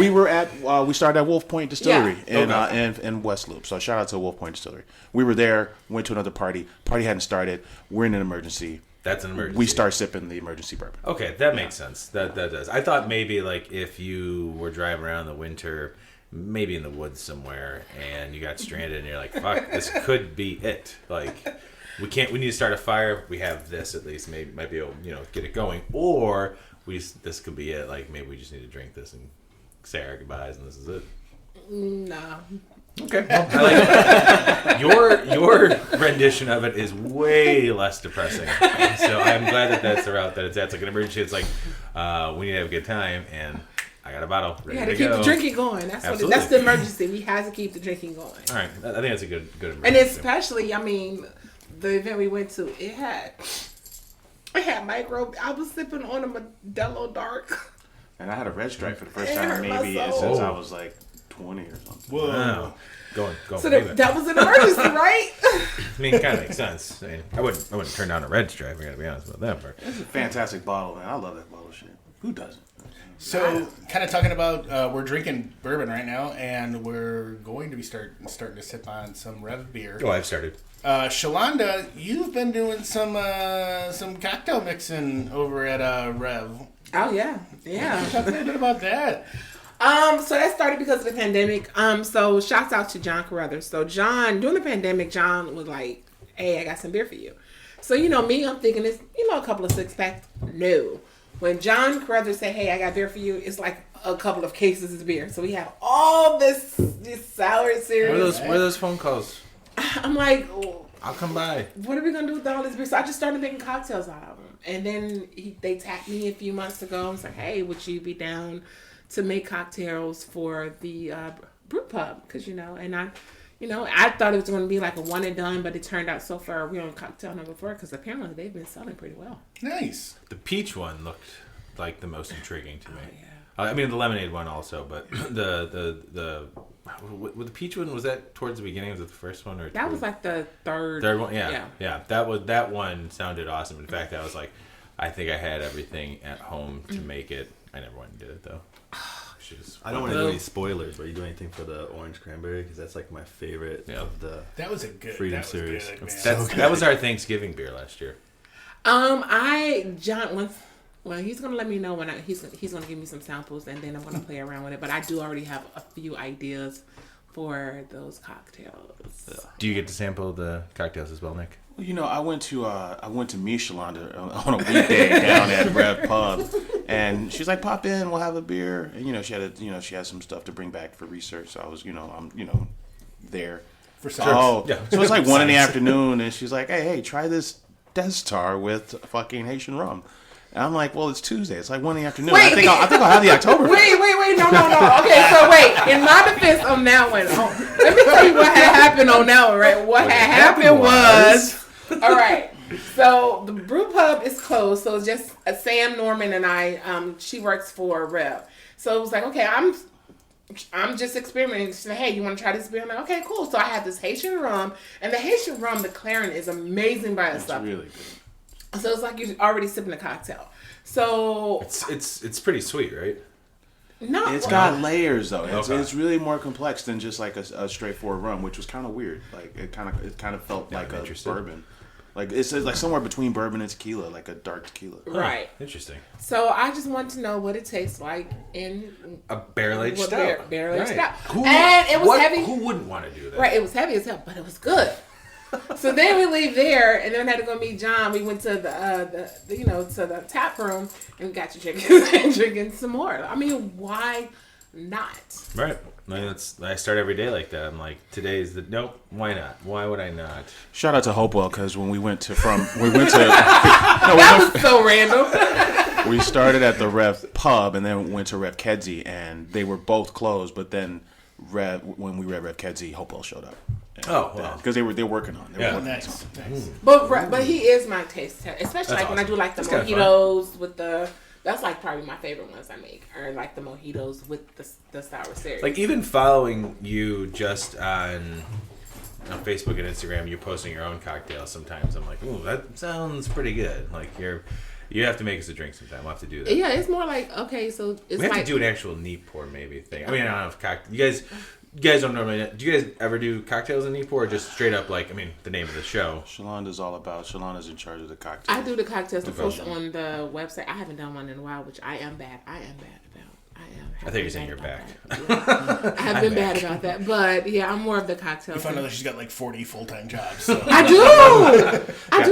we started at Wolf Point Distillery in West Loop. So shout out to Wolf Point Distillery. We were there, went to another party. Party hadn't started. We're in an emergency. That's an emergency. We start sipping the emergency bourbon. Okay, that makes sense. That does. I thought maybe if you were driving around in the winter, maybe in the woods somewhere, and you got stranded, and you're like, "Fuck, this could be it." We need to start a fire. We have this at least. Maybe might be able, get it going, or this could be it. Maybe we just need to drink this and say our goodbyes, and this is it. No. Okay. Well, I like your rendition of it is way less depressing. So I'm glad that's the route that it's at. It's like an emergency. It's like we need to have a good time, and I got a bottle ready to go. keep the drinking going. That's the emergency. We have to keep the drinking going. All right, I think that's a good emergency. And especially, the event we went to, it had micro. I was sipping on a Modelo Dark. And I had a red stripe for the first time maybe since I was 20 or something. Whoa. Wow. Go. So that was an emergency, right? I mean, it kind of makes sense. I wouldn't turn down a red stripe. I got to be honest about that part. It's a fantastic bottle, man. I love that bottle of shit. Who doesn't? So, kind of talking about, we're drinking bourbon right now, and we're going to be starting to sip on some Rev beer. Oh, I've started. Shalonda, you've been doing some cocktail mixing over at Rev. Oh yeah. Talk a little bit about that. So that started because of the pandemic. So shouts out to John Carruthers. So during the pandemic, John was like, "Hey, I got some beer for you." So me, I'm thinking it's a couple of 6-packs. No. When John Carruthers said, "Hey, I got beer for you," it's like a couple of cases of beer. So we have all this sour series. Where are those phone calls? I'm like, oh, I'll come by. What are we gonna do with all this beer? So I just started making cocktails out of them. And then they tapped me a few months ago. I was like, "Hey, would you be down to make cocktails for the brew pub?" Because and I thought it was going to be like a one and done, but it turned out so far we're on cocktail number 4 because apparently they've been selling pretty well. Nice. The peach one looked like the most intriguing to me. Oh, yeah. The lemonade one also, but the peach one, was that towards the beginning? Was it the first one or that was like the third one? Yeah. That one sounded awesome. In fact, I was like, I think I had everything at home to make it. I never went and did it though. I don't want to do any spoilers, but you do anything for the orange cranberry because that's my favorite of the Freedom series. That was our Thanksgiving beer last year. He's gonna let me know when he's gonna give me some samples and then I'm gonna play around with it. But I do already have a few ideas for those cocktails. Do you get to sample the cocktails as well, Nick? You know, I went to Michelin on a weekday down at Rev Pub, and she's like, "Pop in, we'll have a beer." And she had some stuff to bring back for research. So I was, I'm there. For science. So it's like 1 p.m, and she's like, "Hey, try this Destar with fucking Haitian rum." And I'm like, "Well, it's Tuesday. It's like 1 p.m. I think I'll have the October." Wait, no. Okay, so wait. In my defense on that one, let me tell you what had happened on that one, right? What had happened was, all right. So the brew pub is closed. So it's just Sam Norman and I. She works for Rev. So it was like, okay, I'm just experimenting. She said, "Hey, you want to try this beer?" I'm like, "Okay, cool." So I had this Haitian rum, and the Haitian rum, the Clarin, is amazing by itself. It's really good. So it's like you're already sipping a cocktail. So it's pretty sweet, right? No, it's got layers though. It's really more complex than just like a straightforward rum, which was kind of weird. Like it kind of felt like a bourbon. Like it's like somewhere between bourbon and tequila, like a dark tequila. Right. Interesting. So I just want to know what it tastes like in a barrel-aged stout. Barrel-aged stout. And it was heavy. Who wouldn't want to do that? Right. It was heavy as hell, but it was good. So then we leave there, and then we had to go meet John. We went to the to the tap room, and we got to drinking some more. I mean, why not? Right. I start every day like that. I'm like, today's why not? Why would I not? Shout out to Hopewell, because when we went to that was so random. We started at the Rev Pub and then went to Rev Kedzie, and they were both closed. But then when we read Rev Kedzie, Hopewell showed up. Because they're working on it. Nice. But he is my taste tester, especially like when I do like the mojitos with the. That's like probably my favorite ones I make, or like the mojitos with the sour series. Like even following you just on Facebook and Instagram, you're posting your own cocktails. Sometimes I'm like, ooh, that sounds pretty good. Like you have to make us a drink sometime. We'll have to do that. Yeah, it's more like so it's we have to do an actual neat pour maybe thing. I mean, I don't know if you guys don't normally. Do you guys ever do cocktails in neat pour, or just straight up like the name of the show? Sholanda's all about. Sholanda's in charge of the cocktails. I do the cocktails to post on the website. I haven't done one in a while, which I am bad about. I thought you were saying you're back. Yeah. I have been bad about that, but yeah, I'm more of the cocktails. You find out that she's got like 40 full-time jobs. So. I do. I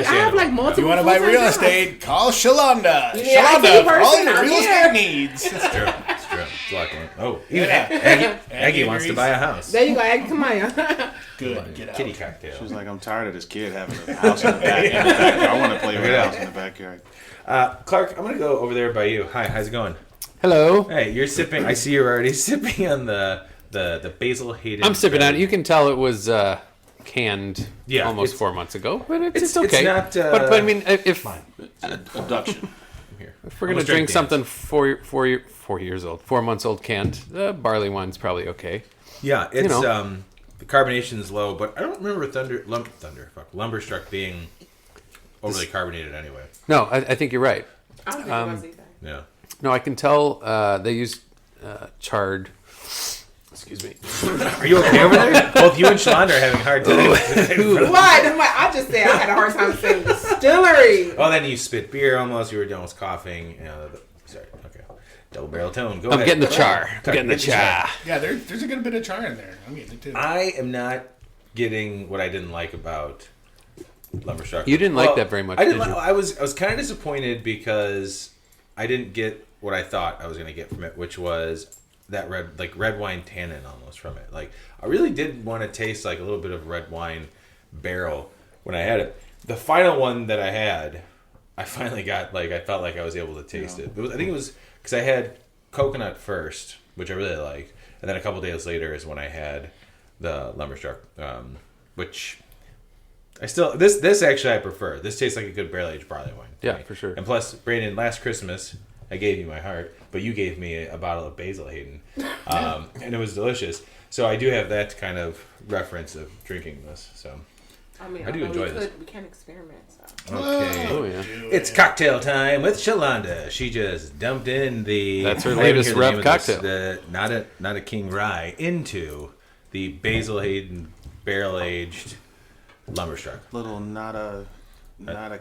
have like multiple. If you want to buy real estate, call Shalonda. Yeah, Shalonda for all your real estate needs. That's true. It's a lot going on. Even Aggie wants to buy a house. There you go, Aggie. Come on. Good. Get out. Kitty cocktail. She's like, I'm tired of this kid having a house in the backyard. I want to play with a house in the backyard. Clark, I'm going to go over there by you. Hi, how's it going? Hello. Hey, you're sipping. I see you're already sipping on the Basil Hayden. I'm sipping on it. You can tell it was canned almost 4 months ago, but it's okay. It's not, but I mean, if Abduction. If we're gonna drink something 4 years old, 4 months old canned, barley wine's probably okay. Yeah, it's the carbonation is low, but I don't remember Lumberstruck being overly carbonated anyway. No, I think you're right. I don't think it was either. Yeah. No, I can tell they used charred. Excuse me. Are you okay over there? Both you and Shalonda are having a hard time. What? I just said I had a hard time saying distillery. Oh, then you spit beer almost. You were done with coughing. Sorry. Okay. Double barrel tone. Go ahead. I'm getting the char. I'm getting the char. Yeah, there's a good bit of char in there. I'm getting it too. I am not getting what I didn't like about Lumberstruck. You didn't like that very much, did you? I was kind of disappointed because I didn't get what I thought I was going to get from it, which was that red wine tannin almost from it. Like I really did want to taste like a little bit of red wine barrel when I had it. The final one that I had, I finally got I felt like I was able to taste it. I think it was because I had coconut first, which I really liked, and then a couple days later is when I had the Lumberstruck, which I still this actually I prefer. This tastes like a good barrel aged barley wine. Yeah, for sure. And plus, Brandon, last Christmas I gave you my heart, but you gave me a bottle of Basil Hayden, and it was delicious. So I do have that kind of reference of drinking this. So I do enjoy this. We can experiment. So. Okay, Oh yeah. it's cocktail time with Shalonda. She just dumped in the That's her latest Rev cocktail. Not a King Rye into the Basil Hayden barrel aged Lumberstruck. Little not a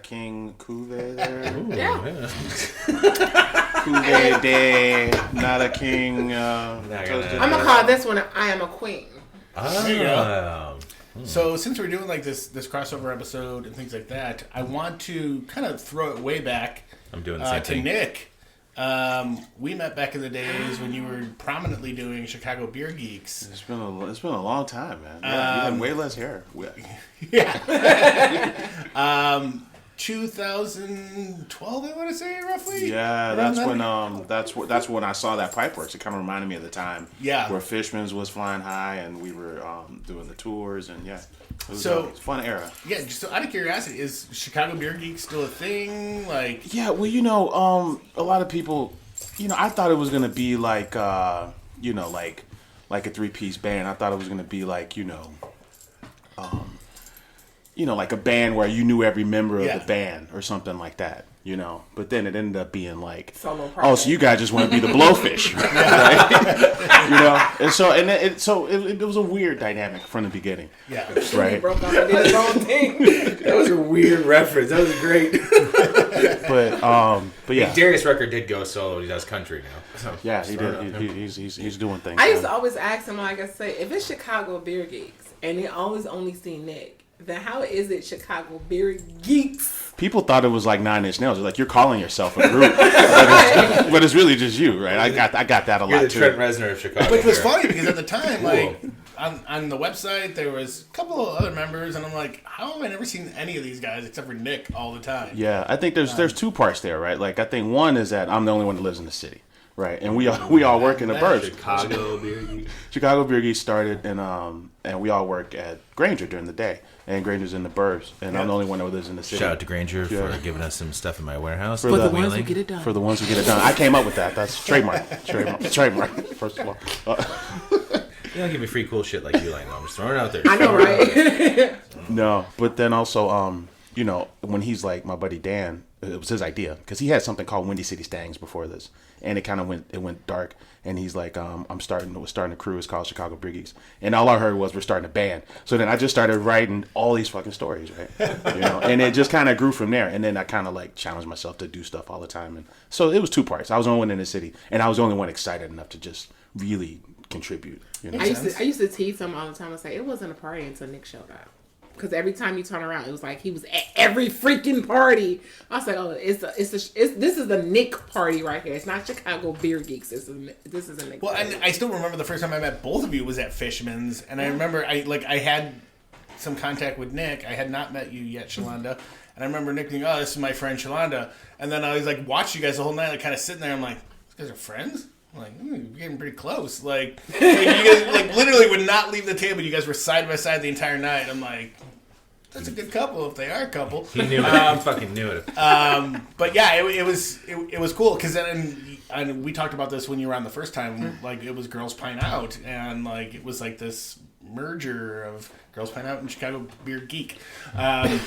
king cuvee there. Yeah. Cuvee day, not a king. I'm gonna call this one I Am a Queen. There you go. So since we're doing like this crossover episode and things like that, I want to kind of throw it way back. I'm doing the same to thing. Nick. We met back in the days when you were prominently doing Chicago Beer Geeks. It's been a long time, man. Yeah, you had way less hair. Yeah. 2012, I want to say roughly. Yeah, that's when I saw that Pipeworks. It kind of reminded me of the time. Yeah. Where Fishman's was flying high, and we were doing the tours, and yeah. It was So- a fun era. Yeah, just so out of curiosity, is Chicago Beer Geeks still a thing? Like, Yeah, well, a lot of people, I thought it was gonna be like, like a 3-piece band. I thought it was gonna be like, like a band where you knew every member of the band or something like that, But then it ended up being like, Solo oh, project. so you guys just want to be the Blowfish, right? And so it was a weird dynamic from the beginning, yeah. He right? broke off and did his own thing. That was a weird reference. That was great. But yeah, Darius Rucker did go solo. He does country now. So, yeah, he did. He's doing things. I used to always ask him, like I say, if it's Chicago Beer Geeks and they always only see Nick, then how is it Chicago Beer Geeks? People thought it was like 9 Inch Nails. They're like, you're calling yourself a group, but it's really just you, right? I got that a You're lot the too. Trent Reznor of Chicago. Which was here. funny because at the time, like on the website, there was a couple of other members, and I'm like, how have I never seen any of these guys except for Nick all the time? Yeah, I think there's 2 parts there, right? Like I think one is that I'm the only one that lives in the city, right? And we all work in the burbs. Chicago Beer Geeks. Chicago Beer Geeks started, and we all work at Granger during the day, and Granger's in the burbs, and I'm the only one that lives in the city. Shout out to Granger Yeah. for giving us some stuff in my warehouse. For the ones who get it done. For the ones who get it done. I came up with that. That's trademark. Trademark. First of all. You don't give me free cool shit like you like. No, I'm just throwing it out there. I know, right? No, but then also, when he's like my buddy Dan, it was his idea because he had something called Windy City Stangs before this, and it kind of went dark. And he's like, we're starting a crew. It's called Chicago Beer Geeks, and all I heard was we're starting a band. So then I just started writing all these fucking stories, right? And it just kind of grew from there. And then I kind of like challenged myself to do stuff all the time, and so it was 2 parts. I was the only one in the city, and I was the only one excited enough to just really contribute. I used to tease him all the time and say it wasn't a party until Nick showed up. Because every time you turn around, it was like he was at every freaking party. I was like, oh, this is the Nick party right here. It's not Chicago Beer Geeks. This is a Nick. Well, party. and I still remember the first time I met both of you was at Fishman's, and I remember I had some contact with Nick. I had not met you yet, Shalonda, and I remember Nick being, oh, this is my friend Shalonda, and then I was like, watched you guys the whole night, like kind of sitting there. I'm like, these guys are friends. I'm like, we're getting pretty close. Like you guys like literally would not leave the table. You guys were side by side the entire night. I'm like, that's a good couple if they are a couple. He knew it. He fucking knew it. But yeah, it was cool because then and we talked about this when you were on the first time. Like it was Girls Pine Out, and like it was like this merger of Girls Pine Out and Chicago Beer Geek. And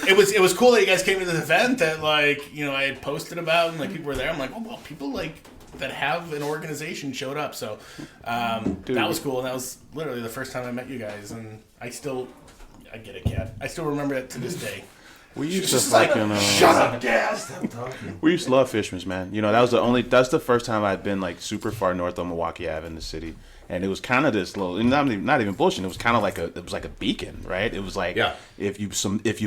it was cool that you guys came to this event that like I had posted about and like people were there. I'm like, oh well, people like that have an organization showed up. So that was cool, and that was literally the first time I met you guys, and I get it, Kat. I still remember it to this day. We used to She's just fucking shut up, Dad. Stop talking. We used to love Fishman's, man. That's the first time I'd been like super far north on Milwaukee Ave in the city, and it was kind of this little, not even bullshit. It was kind of like a beacon, right? It was like, yeah. if you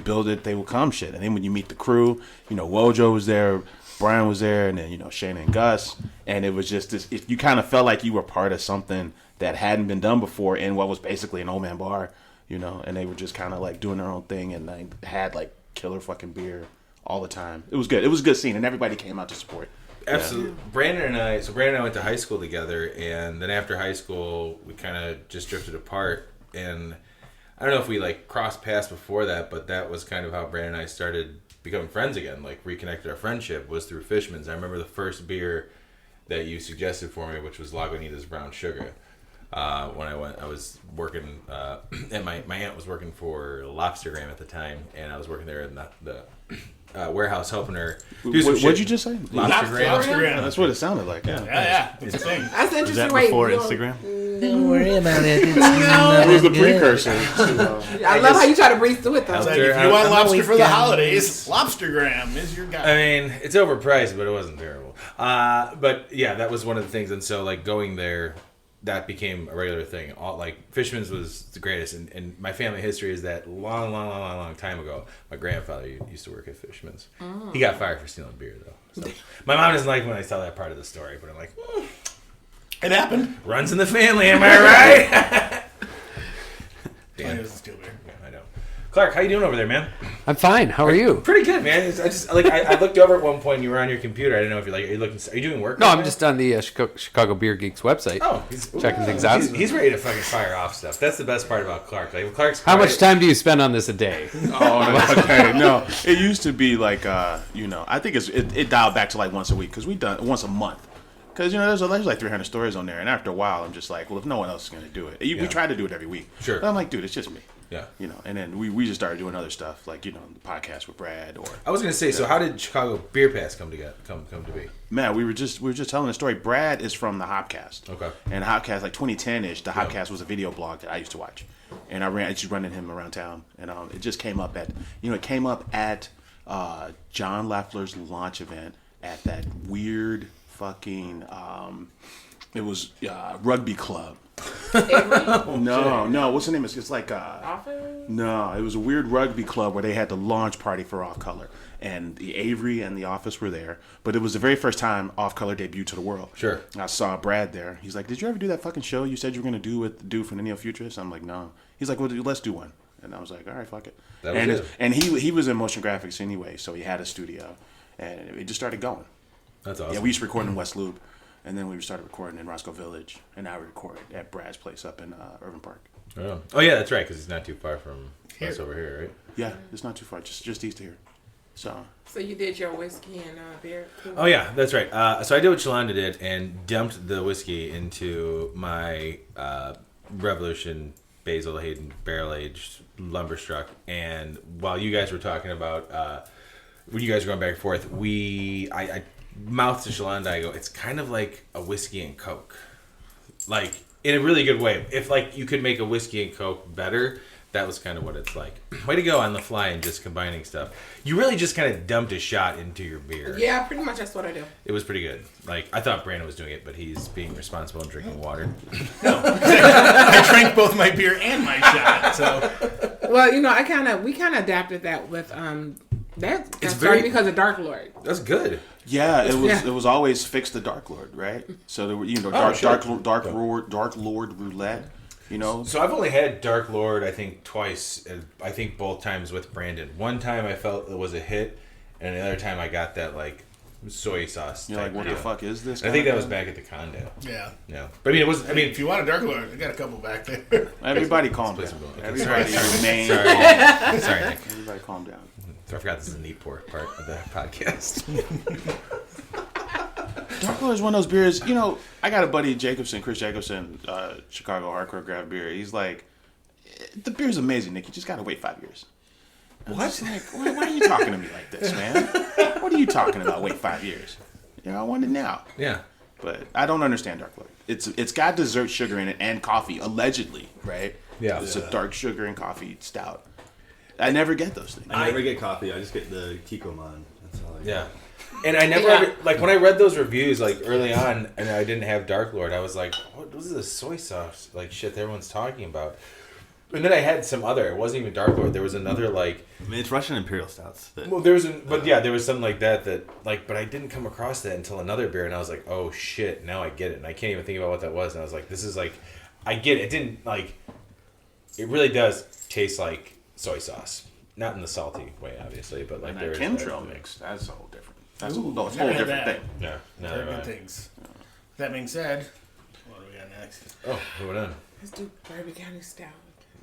build it, they will come, shit. And then when you meet the crew, Wojo was there, Brian was there, and then Shayna and Gus, and it was just this. You kind of felt like you were part of something that hadn't been done before in what was basically an old man bar, and they were just kind of like doing their own thing, and they had like killer fucking beer all the time. It was good. It was a good scene, and everybody came out to support. Absolutely. Yeah. Brandon and I went to high school together, and then after high school, we kind of just drifted apart. And I don't know if we like crossed paths before that, but that was kind of how Brandon and I started becoming friends again. Like reconnected our friendship was through Fishman's. I remember the first beer that you suggested for me, which was Lagunitas Brown Sugar. When I was working, and my aunt was working for Lobstergram at the time, and I was working there in the warehouse helping her do some shit. What'd you just say? Lobstergram. That's what it sounded like. Yeah. It's a thing. That's interesting. Was that Wait, before Instagram? Don't worry about it. It's It was the precursor to. I love how you try to breeze through it though. It's like, if you want lobster for the holidays, Lobstergram is your guy. I mean, it's overpriced, but it wasn't terrible. But yeah, that was one of the things. And so, like, going there, that became a regular thing. All, like, Fishman's was the greatest. And my family history is that long time ago, my grandfather used to work at Fishman's. Oh. He got fired for stealing beer, though. So my mom doesn't like when I tell that part of the story, but I'm like, it happened. Runs in the family, am I right? Damn. It was a steel beer. Yeah, I know. Clark, how you doing over there, man? I'm fine. How are you? Pretty good, man. I looked over at one point and you were on your computer. I didn't know if are you doing work? No, I'm just on the Chicago Beer Geeks website. Oh, checking things out. He's ready to fucking fire off stuff. That's the best part about Clark. Like, Clark's How much time do you spend on this a day? No. It used to be like, I think it dialed back to like once a week because we done once a month. Because, there's like 300 stories on there. And after a while, I'm just like, well, if no one else is going to do it. We try to do it every week. Sure. But I'm like, dude, it's just me. Yeah. And then we just started doing other stuff, like, the podcast with Brad. I was going to say, so how did Chicago Beer Pass come to be? Man, we were just telling the story. Brad is from the Hopcast. Okay. And Hopcast, like 2010-ish, the Hopcast was a video blog that I used to watch. And I just running him around town. And it just came up at, John Lafleur's launch event at that weird fucking, it was rugby club. No, what's the name? It's like no, it was a weird rugby club where they had the launch party for Off Color, and the Avery and the Office were there. But it was the very first time Off Color debuted to the world. Sure. And I saw Brad there. He's like, "Did you ever do that fucking show you said you were gonna do with the dude from the Neo Futurists?" I'm like, "No." He's like, "Well, let's do one." And I was like, "All right, fuck it." And he was in motion graphics anyway, so he had a studio, and it just started going. That's awesome. Yeah, we used to record in West Loop. And then we started recording in Roscoe Village, and now we record at Brad's place up in Irving Park. Oh yeah, that's right, because it's not too far from us over here, right? Yeah, it's not too far, just east of here. So you did your whiskey and beer? Oh yeah, that's right. So I did what Shalonda did and dumped the whiskey into my Revolution Basil Hayden barrel aged Lumberstruck. And while you guys were talking about when you guys were going back and forth, I mouth to Shalonda, I go, it's kind of like a whiskey and Coke. Like, in a really good way. If, like, you could make a whiskey and Coke better, that was kind of what it's like. Way to go on the fly and just combining stuff. You really just kind of dumped a shot into your beer. Yeah, pretty much that's what I do. It was pretty good. Like, I thought Brandon was doing it, but he's being responsible and drinking water. No. I drank both my beer and my shot, so. Well, we kind of adapted that with, that started because of Dark Lord. That's good. Yeah, it was always fix the Dark Lord, right? So there were Dark Lord roulette, So I've only had Dark Lord I think twice. I think both times with Brandon. One time I felt it was a hit, and another time I got that like soy sauce. You're like, what the fuck is this? I think that was back at the condo. Yeah. But I mean, if you want a Dark Lord, I got a couple back there. Everybody calm down. Everybody remain. Sorry, Nick. Everybody calm down. I forgot this is the neat part of the podcast. Dark Lord is one of those beers. I got a buddy, Chris Jacobson, Chicago hardcore craft beer. He's like, the beer's amazing, Nick. You just got to wait 5 years. What? Like, why are you talking to me like this, man? What are you talking about? Wait 5 years? I want it now. Yeah. But I don't understand Dark Lord. It's got dessert sugar in it and coffee, allegedly, right? Yeah. It's a dark sugar and coffee stout. I never get those things. I never get coffee. I just get the Kikkoman. That's all I get. Yeah. And I never, like, when I read those reviews, like, early on, and I didn't have Dark Lord, I was like, what is this soy sauce, like, shit that everyone's talking about? And then I had some other, it wasn't even Dark Lord, there was another, like... I mean, it's Russian Imperial Stouts. Well, there was, there was something like that, like, but I didn't come across that until another beer, and I was like, oh, shit, now I get it. And I can't even think about what that was, and I was like, this is, like, I get it. It didn't, like, it really does taste like soy sauce. Not in the salty way, obviously, but like there's chemtrail mix. That's a whole different. That's a whole different thing. Yeah, very good things. That being said, what do we got next? Oh, moving on. Let's do Bourbon County Stout.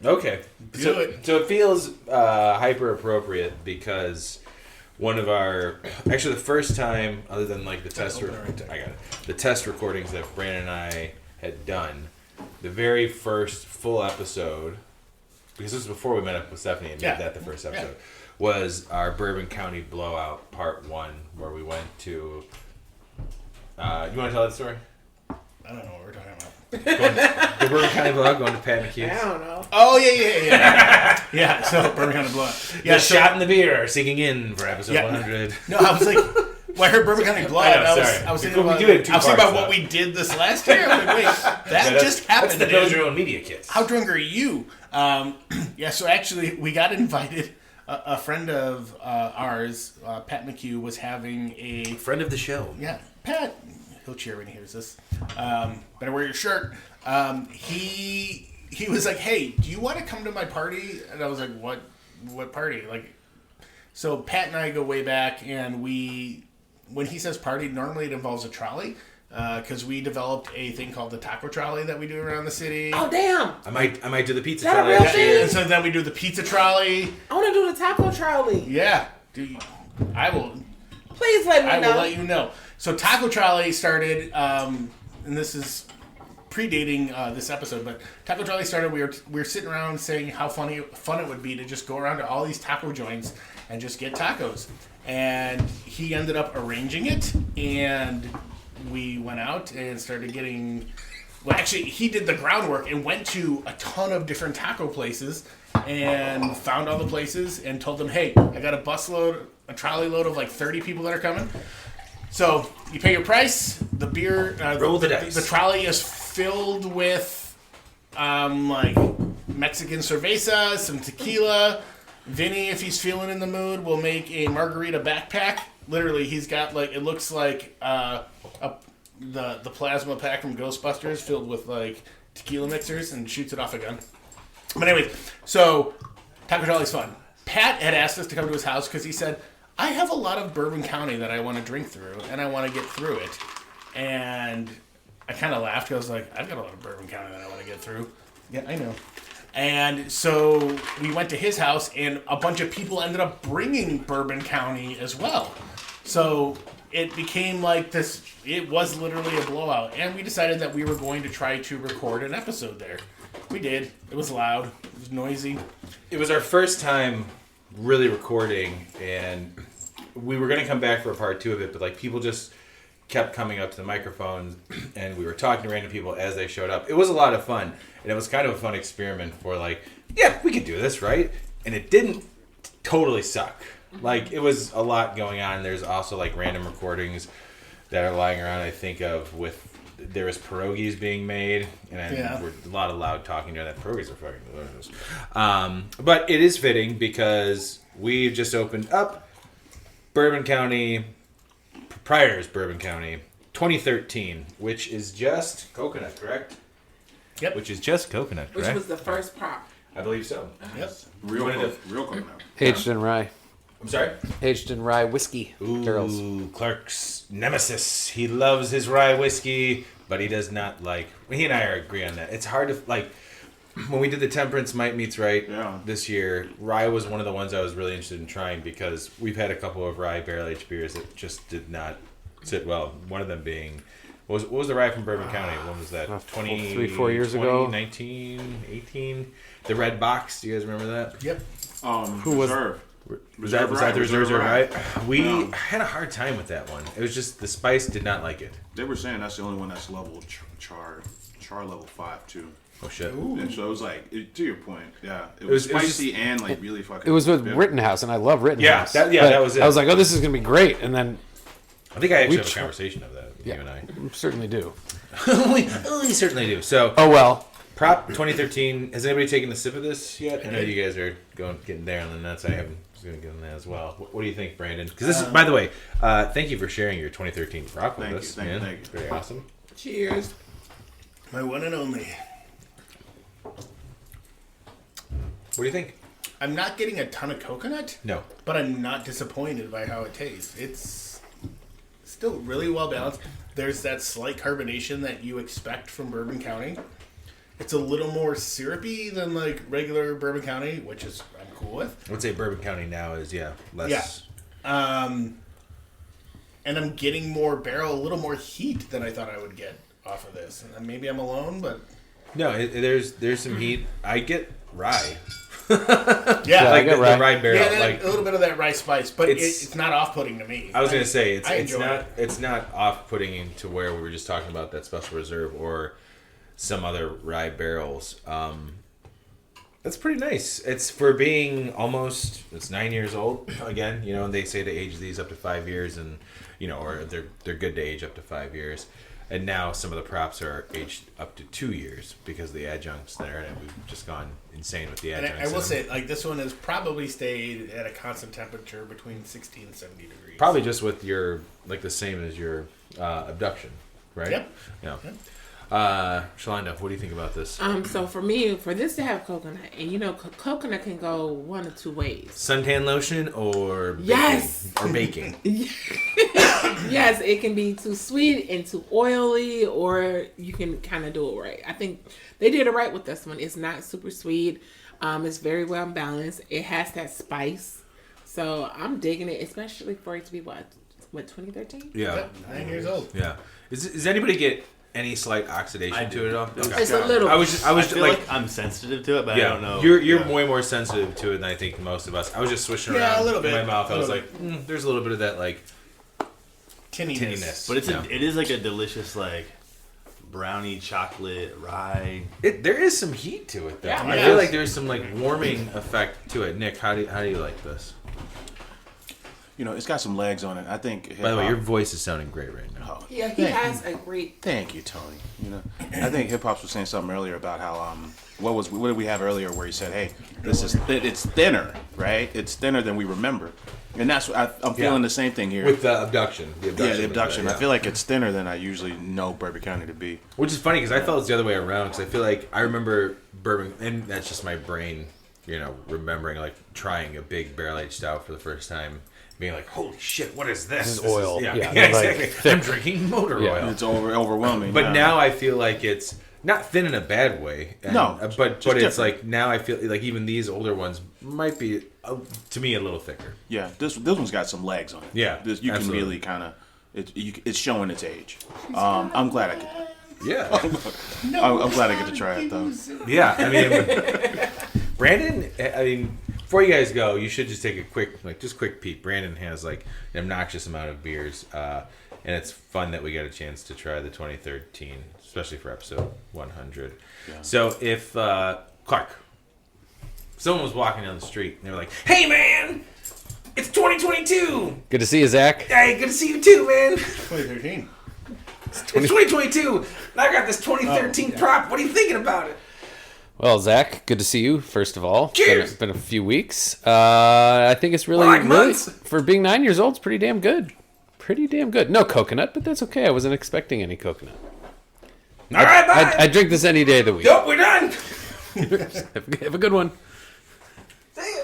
Okay, so it feels hyper appropriate because one of our the first time other than like the test the test recordings that Brandon and I had done, the very first full episode. Because this was before we met up with Stephanie and made that the first episode, was our Bourbon County Blowout Part 1, where we went to... you want to tell that story? I don't know what we're talking about. The Bourbon County Blowout going to Pat McHugh's. I don't know. Oh, yeah. Yeah, so Bourbon County Blowout. Yeah, The Shot in the Beer, sinking in for episode 100. No, I was like, well, I heard Bourbon County Blowout. I was thinking about what we did this last year. I was like, wait, that just happened. That's the Build Your Own Media Kits. How drunk are you? Yeah, so actually, we got invited. A friend of ours, Pat McHugh, was having a... Friend of the show. Yeah, Pat. He'll cheer when he hears this. Better wear your shirt. He was like, hey, do you want to come to my party? And I was like, what party? Like, so Pat and I go way back, and when he says party, normally it involves a trolley. Because we developed a thing called the taco trolley that we do around the city. Oh, damn. I might do the pizza Is that a trolley real this year. thing? And so then we do the pizza trolley. I want to do the taco trolley. Yeah. I will... Please let me know. I will let you know. So Taco Trolley started, and this is predating this episode, but Taco Trolley started. We were sitting around saying how fun it would be to just go around to all these taco joints and just get tacos. And he ended up arranging it, and we went out and started getting. Well, actually, he did the groundwork and went to a ton of different taco places and found all the places and told them, hey, I got a trolley load of like 30 people that are coming. So you pay your price. The beer, roll the dice. The trolley is filled with like Mexican cerveza, some tequila. Vinny, if he's feeling in the mood, will make a margarita backpack. Literally, he's got like, it looks like the plasma pack from Ghostbusters filled with like tequila mixers, and shoots it off a gun. But anyways, so Taco Trolley's fun. Pat had asked us to come to his house because he said, I have a lot of Bourbon County that I want to drink through, and I want to get through it. And I kind of laughed because I was like, I've got a lot of Bourbon County that I want to get through. Yeah, I know. And so we went to his house, and a bunch of people ended up bringing Bourbon County as well. So it became like this, it was literally a blowout. And we decided that we were going to try to record an episode there. We did. It was loud. It was noisy. It was our first time really recording, and we were going to come back for a part 2 of it, but like people just kept coming up to the microphones, and we were talking to random people as they showed up. It was a lot of fun, and it was kind of a fun experiment for like, yeah, we could do this, right? And it didn't totally suck. Like, it was a lot going on. There's also like random recordings that are lying around, I think of, with there was pierogies being made, and a lot of loud talking there. That pierogies are fucking delicious. But it is fitting because we've just opened up Bourbon County, Proprietors Bourbon County 2013, which is just coconut, correct? Yep. Which is just coconut, correct? Which was the first prop. I believe so. Yep. Real coconut. Aged in rye. I'm sorry? Aged in rye whiskey barrels. Ooh, Clark's nemesis. He loves his rye whiskey, but he does not like... He and I agree on that. It's hard to... Like, when we did the Temperance Might Meets Right this year, rye was one of the ones I was really interested in trying because we've had a couple of rye barrel-aged beers that just did not sit well. One of them being... What was the rye from Bourbon County? When was that? 3-4 years ago? 19, 18? The Red Box. Do you guys remember that? Yep. Who was Reserve? Was that the Reserve Rye? We had a hard time with that one. It was just the spice did not like it. They were saying that's the only one that's level char level 5 too. Oh shit! And so it was like, to your point, it was spicy and like really fucking. It was with Rittenhouse, and I love Rittenhouse. That was it. I was like, oh, this is gonna be great, and then I think I actually have a conversation of that. You and I certainly do. we certainly do. So oh well. Prop 2013. Has anybody taken a sip of this yet? I know you guys are getting there on the nuts. I haven't. Going to get on that as well. What do you think, Brandon? Because this is, by the way, thank you for sharing your 2013 prop with us, man. Thank you. Very awesome. Cheers. My one and only. What do you think? I'm not getting a ton of coconut. No. But I'm not disappointed by how it tastes. It's still really well balanced. There's that slight carbonation that you expect from Bourbon County. It's a little more syrupy than like regular Bourbon County, which is I'm cool with. I would say Bourbon County now is less. Yeah. And I'm getting more barrel, a little more heat than I thought I would get off of this. And maybe I'm alone, but no, there's some heat. I get rye. Yeah, like the rye barrel, yeah, like a little bit of that rye spice, but it's not off-putting to me. I was gonna say it's not off-putting to where we were just talking about that Special Reserve or some other rye barrels. That's pretty nice. It's for being it's 9 years old. Again, and they say to age these up to 5 years, and or they're good to age up to 5 years. And now some of the props are aged up to 2 years because of the adjuncts that are in it. We've just gone insane with the adjuncts. And I will say, this one has probably stayed at a constant temperature between 60 and 70 degrees. Probably just with your the same as your abduction, right? Yep. Yeah. Shalanda, what do you think about this? So for me, for this to have coconut, and coconut can go one of two ways. Suntan lotion or baking? Yes. Or baking. Yes, it can be too sweet and too oily, or you can kind of do it right. I think they did it right with this one. It's not super sweet. It's very well balanced. It has that spice. So I'm digging it, especially for it to be what 2013? Yeah. Yep, 9 years old. Yeah. Does anybody get any slight oxidation to it at all? Okay. It's a little. I feel like I'm sensitive to it, but I don't know. You're way more sensitive to it than I think most of us. I was just swishing around a little bit. in my mouth. I was like, there's a little bit of that tinniness. But it is a delicious brownie chocolate rye. There is some heat to it though. Yeah. I feel like there's some warming effect to it. Nick, how do you like this? It's got some legs on it. I think. By the way, your voice is sounding great right now. Oh, Yeah, he has a great. Thank you, Tony. I think Hip Hop's was saying something earlier about how what did we have earlier where he said, "Hey, it's thinner, right? It's thinner than we remember," and that's what I'm feeling the same thing here with the abduction. The abduction. I feel like it's thinner than I usually know Bourbon County to be. Which is funny because I felt it's the other way around. Because I feel like I remember bourbon, and that's just my brain, remembering trying a big barrel aged stout for the first time. Being like, holy shit, what is this? This is oil. Yeah, Exactly. I'm drinking motor oil. It's overwhelming. But now I feel like it's not thin in a bad way. But it's now I feel like even these older ones might be, to me, a little thicker. Yeah, this one's got some legs on it. Yeah, you can really kind of, it's showing its age. I'm glad I could. Yeah. I'm glad I get to try it, though. Yeah, I mean, Brandon, before you guys go, you should just take a quick peek. Brandon has an obnoxious amount of beers, and it's fun that we got a chance to try the 2013, especially for episode 100. Yeah. So if Clark, someone was walking down the street and they were like, "Hey man, it's 2022. Good to see you, Zach. Hey, good to see you too, man. 2013. It's 2022. And I got this 2013 prop. What are you thinking about it?" Well, Zach, good to see you, first of all. Cheers. It's been a few weeks. I think it's really, for being 9 years old, it's pretty damn good. Pretty damn good. No coconut, but that's okay. I wasn't expecting any coconut. All right, bye. I drink this any day of the week. Nope, we're done. Have a good one. See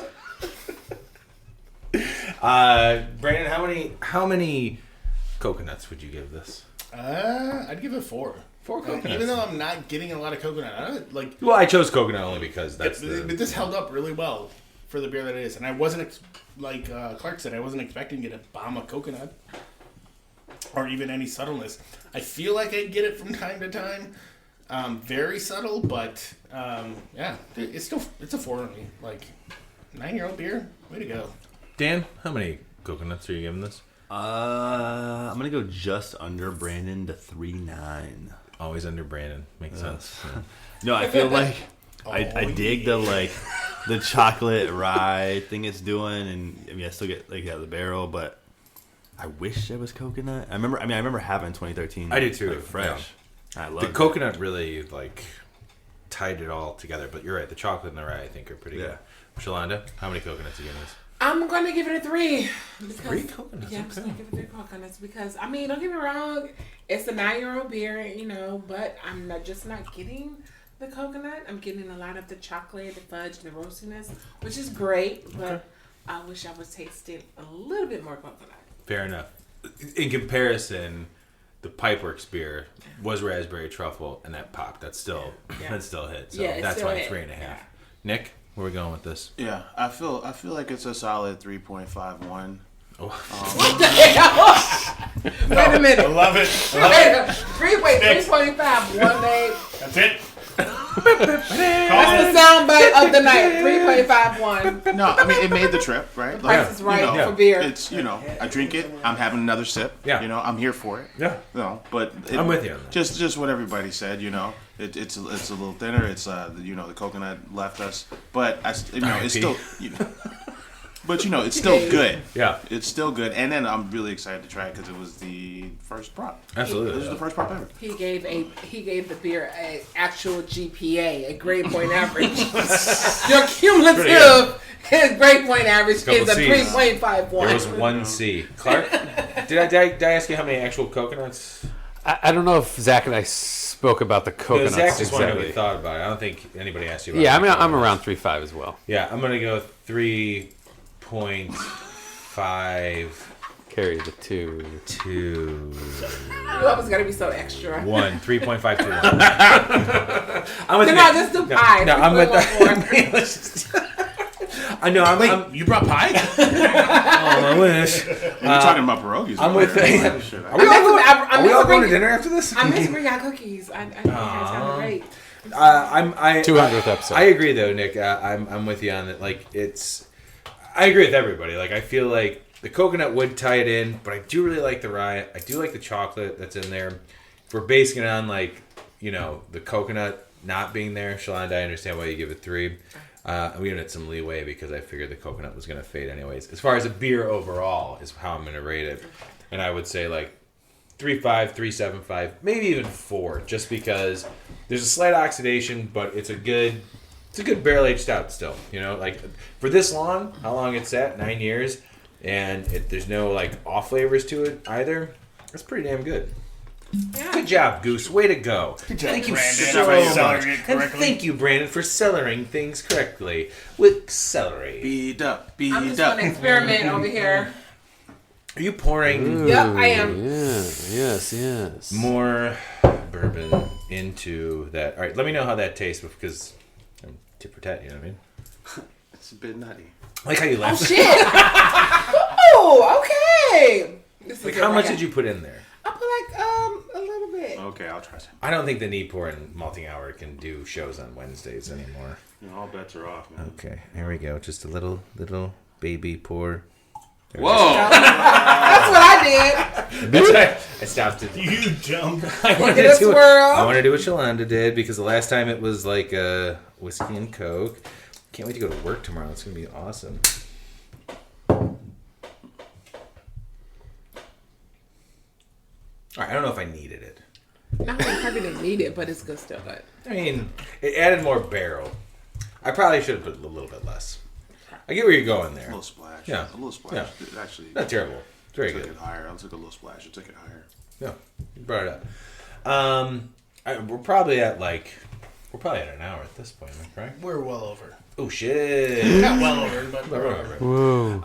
ya. Brandon, how many coconuts would you give this? I'd give it 4. 4 coconuts. Even though I'm not getting a lot of coconut, Well, I chose coconut only because but this held up really well for the beer that it is, and I wasn't like Clark said, I wasn't expecting it to bomb a coconut or even any subtleness. I feel like I get it from time to time, very subtle, but it's a 4 on me. 9-year-old beer, way to go. Dan, how many coconuts are you giving this? I'm gonna go just under Brandon to 3.9. Always under Brandon. Makes sense. Yeah. No, I feel like I dig the chocolate rye thing it's doing, and I still get the barrel, but I wish it was coconut. I remember having 2013. I do too. Fresh. Yeah. I love the coconut. Really tied it all together. But you're right. The chocolate and the rye I think are pretty good. Shalanda, how many coconuts are you giving this? I'm going to give it a 3. 3 coconuts? Yeah, I'm just going to give it 3 coconuts because, don't get me wrong, it's a 9-year-old beer, but I'm not getting the coconut. I'm getting a lot of the chocolate, the fudge, the roastiness, which is great, but I wish I was tasting a little bit more coconut. Fair enough. In comparison, the Pipeworks beer was raspberry truffle, and that popped. That still hit. So that's why 3.5. Yeah. Nick? Where are we going with this? Yeah, I feel like it's a solid 3.51. Oh. What the hell? Wait a minute. I love it. 3.5 one day. That's it. That's the soundbite of the night. 3.51. No, I mean it made the trip, right? Price is right for beer. It's I drink it. I'm having another sip. Yeah. I'm here for it. Yeah. But I'm with you on that. Just what everybody said. It's a little thinner. It's the coconut left us, but it's still But it's still good. Yeah, it's still good. And then I'm really excited to try it because it was the first prop. Absolutely, this was the first prop ever. He gave the beer an actual GPA, a grade point average. Your cumulative grade point average is a 3.51. There was 1 C. Clark, did I ask you how many actual coconuts? I don't know if Zach and I spoke about the coconuts. Zach just wanted to know what exactly. you thought about it. I don't think anybody asked you about it. Yeah, I'm around 3.5 as well. Yeah, I'm going to go 3.5. Carry the 2. 2. You always got to be so extra. 1. 3.521. I'm with No, Nick. just do pie. No, I'm with that. I know. Wait, you brought pie? I wish. You're talking about pierogies. I'm with that. Are we all going to dinner after this? I meant to bring out cookies. I think that sounded great. 200th episode. I agree though, Nick. I'm with you on that. I agree with everybody. I feel like the coconut would tie it in, but I do really like the rye. I do like the chocolate that's in there. If we're basing it on the coconut not being there, Shalanda, I understand why you give it 3. I'm giving it some leeway because I figured the coconut was going to fade anyways. As far as a beer overall is how I'm going to rate it, and I would say 3.5, 3.75, maybe even 4, just because there's a slight oxidation, but it's a good barrel aged stout still. For this long, how long it's sat, 9 years, and there's no off flavors to it either. That's pretty damn good. Yeah. Good job, Goose. Way to go. Good job, thank you Brandon. so much. And thank you, Brandon, for cellaring things correctly with celery. Beat up. I'm just going to experiment over here. Are you pouring? Yep, I am. Yeah. Yes. More bourbon into that. All right, let me know how that tastes because I'm tit for tat. You know what I mean? It's a bit nutty. I like how you laugh. Oh shit! Oh, okay. How much did you put in there? I put a little bit. Okay, I'll try some. I don't think the Nik White and Malting Hour can do shows on Wednesdays anymore. All bets are off, man. Okay, here we go. Just a little baby pour. Whoa! That's what I did. That's right. I stopped it. You jumped. I wanted to do what Shalanda did because the last time it was whiskey and Coke. Can't wait to go to work tomorrow. It's going to be awesome. All right, I don't know if I needed it. No, I probably didn't need it, but it's good still. But I mean, it added more barrel. I probably should have put a little bit less. I get where you're going there. A little splash. Yeah. A little splash. Yeah. It actually. Not terrible. It's very good. Took it higher. I took a little splash. I took it higher. Yeah, you brought it up. We're probably at an hour at this point, right? We're well over. Oh shit! Not well over, but we're over. Whoa.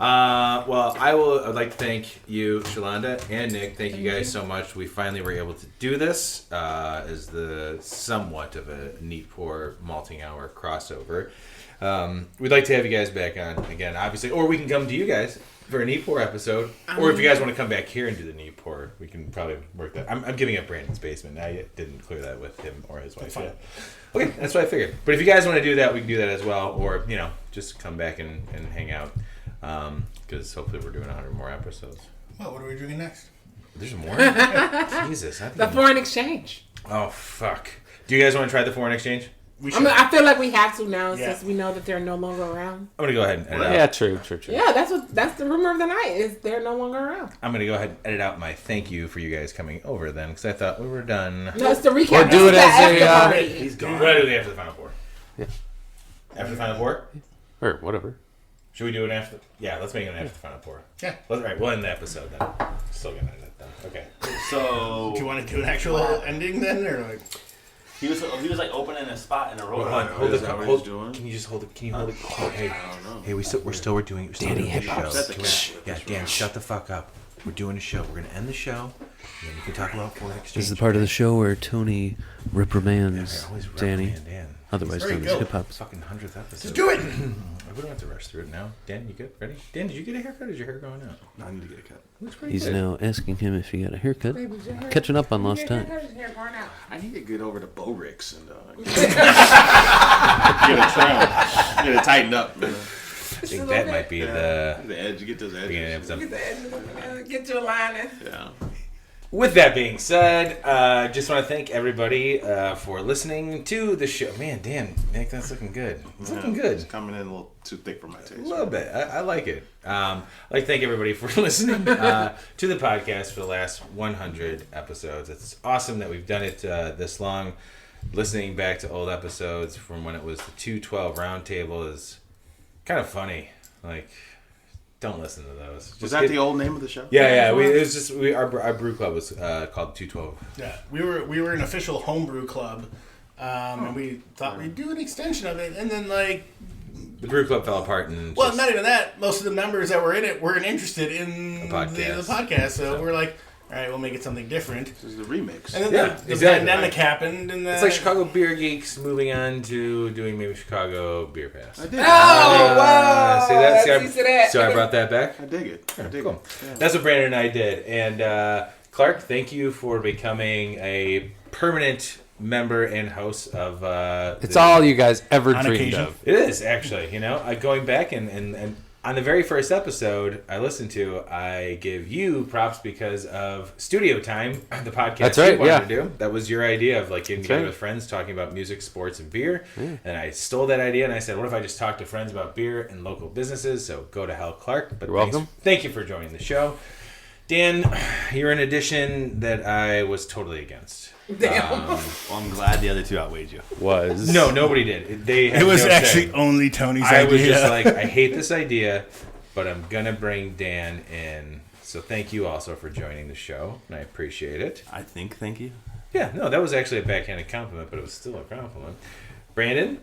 Well, I'd like to thank you, Shalanda and Nick. Thank you guys so much. We finally were able to do this as the somewhat of a Neat Pour Malting Hour crossover. We'd like to have you guys back on again, obviously, or we can come to you guys for a Neat Pour episode, or if you guys want to come back here and do the Neat Pour, we can probably work that. I'm giving up Brandon's basement. I didn't clear that with him or his wife yet. Okay, that's what I figured. But if you guys want to do that, we can do that as well, or just come back and hang out, because hopefully we're doing 100 more episodes. Well, what are we doing next? There's more. Jesus, the foreign exchange. Oh fuck! Do you guys want to try the foreign exchange? I feel like we have to now since we know that they're no longer around. I'm gonna go ahead and edit out. Yeah, true. Yeah, that's the rumor of the night is they're no longer around. I'm gonna go ahead and edit out my thank you for you guys coming over then, because I thought we were done. No, it's the recap. Or do it as a. He's gone. We're gonna do it after the final four. Yeah. After the final four? Or whatever. Should we do it after? Yeah, let's make it after the final four. Yeah. All right, we'll end the episode then. Still gonna edit it then. Okay. So Do you want to do an actual ending then, or like? he was like opening a spot in a row. Hold on, hold Is it. that what Hold, he's doing? can you just hold it? Can you hold it? Oh, hey, I don't know. hey, we're still doing the show. Set the Yeah, Dan, shut the fuck up. We're doing a show. We're going to end the show, and then you can talk about foreign exchange. This is the part of the show where Tony reprimands I always Danny, reprimand Dan. otherwise There you known as go. hip hop. Fucking 100th episode. Just do it. We don't have to rush through it now. Dan, you good? Ready? Dan, did you get a haircut or is your hair growing out? I need to get a cut. Looks pretty He's good. now asking him if he got a haircut. Catching up on lost time. I need to get over to Bo-Rix and get it trimmed, get it tightened up. Man. I think that might be the edge. Get those beginning edges. of Get your lining. Yeah. With that being said, just want to thank everybody for listening to the show. Man, Dan, Nick, that's looking good. It's looking good. It's coming in a little too thick for my taste. A little bit. I like it. I'd like to thank everybody for listening to the podcast for the last 100 episodes. It's awesome that we've done it this long. Listening back to old episodes from when it was the 212 Roundtable is kind of funny. Like, don't listen to those. Was that the old name of the show? Yeah. It was just our brew club was called 212. Yeah, we were an official homebrew club, and we thought we'd do an extension of it, and then like The brew club fell apart and well, not even that. Most of the members that were in it weren't interested in the podcast, so we're like, all right, we'll make it something different. This is the remix. And then the pandemic happened, and it's like Chicago Beer Geeks moving on to doing maybe Chicago Beer Pass. I dig it. Oh, wow. See that? See that? So I brought that back. I dig it. I dig Cool. it. Yeah. That's what Brandon and I did. And Clark, thank you for becoming a permanent member and host of. It's all you guys ever dreamed occasion. of. It is actually, going back and on the very first episode I listened to, I give you props because of Studio Time, the podcast That's right, you wanted yeah. to do. That was your idea of like getting together right. with friends, talking about music, sports, and beer. And I stole that idea and I said, what if I just talk to friends about beer and local businesses? So go to hell, Clark. But You're welcome. Thank you for joining the show. Dan, you're an addition that I was totally against. Damn. Well, I'm glad the other two outweighed you. No, nobody did. They had it was no actually say. only Tony's I idea. was just like, I hate this idea, but I'm gonna bring Dan in. So thank you also for joining the show, and I appreciate it. Thank you. Yeah, no, that was actually a backhanded compliment, but it was still a compliment. Brandon,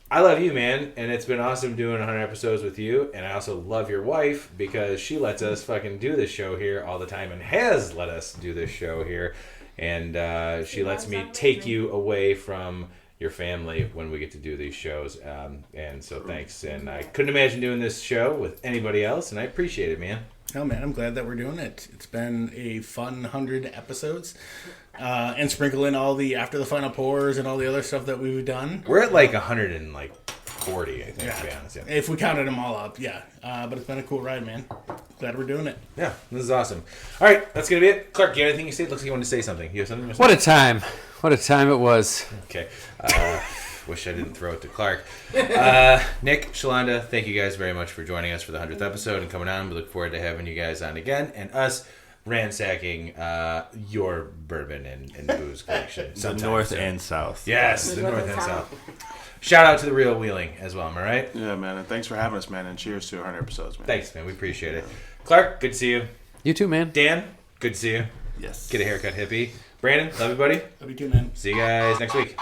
I love you, man, and it's been awesome doing 100 episodes with you, and I also love your wife because she lets us fucking do this show here all the time and has let us do this show here, and she lets me take you away from your family when we get to do these shows, and so thanks. And I couldn't imagine doing this show with anybody else, and I appreciate it, man. Oh man, I'm glad that we're doing it. It's been a fun 100 episodes, and sprinkle in all the after the final pours and all the other stuff that we've done. We're at like 140, I think, to be honest. Yeah. If we counted them all up, yeah. But it's been a cool ride, man. Glad we're doing it. Yeah, this is awesome. All right, that's gonna be it. Clark, you got anything you say? Looks like you want to say something. You have something to say? What a time. What a time it was. Okay. Wish I didn't throw it to Clark. Nick, Shalonda, thank you guys very much for joining us for the 100th episode and coming on. We look forward to having you guys on again and us ransacking your bourbon and booze collection. The north and south. Yes, the north and south. Shout out to the Real Wheeling as well, am I right? Yeah, man. And thanks for having us, man. And cheers to 100 episodes, man. Thanks, man. We appreciate it. Clark, good to see you. You too, man. Dan, good to see you. Yes. Get a haircut, hippie. Brandon, love you, buddy. Love you too, man. See you guys next week.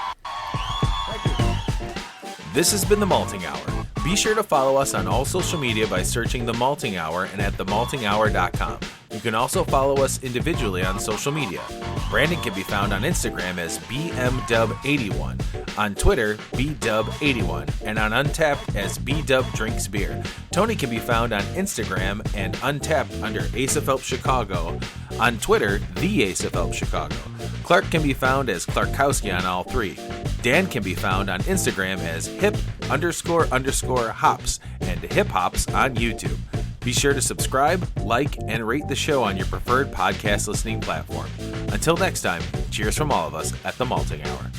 This has been The Malting Hour. Be sure to follow us on all social media by searching The Malting Hour and at themaltinghour.com. You can also follow us individually on social media. Brandon can be found on Instagram as BMDub81, on Twitter, BDub81, and on Untapped as BDubDrinksBeer. Tony can be found on Instagram and Untapped under Ace of Help Chicago, on Twitter, The Ace of Help Chicago. Clark can be found as Clarkowski on all three. Dan can be found on Instagram as hip__hops and hip hops on YouTube. Be sure to subscribe, like, and rate the show on your preferred podcast listening platform. Until next time, cheers from all of us at the Malting Hour.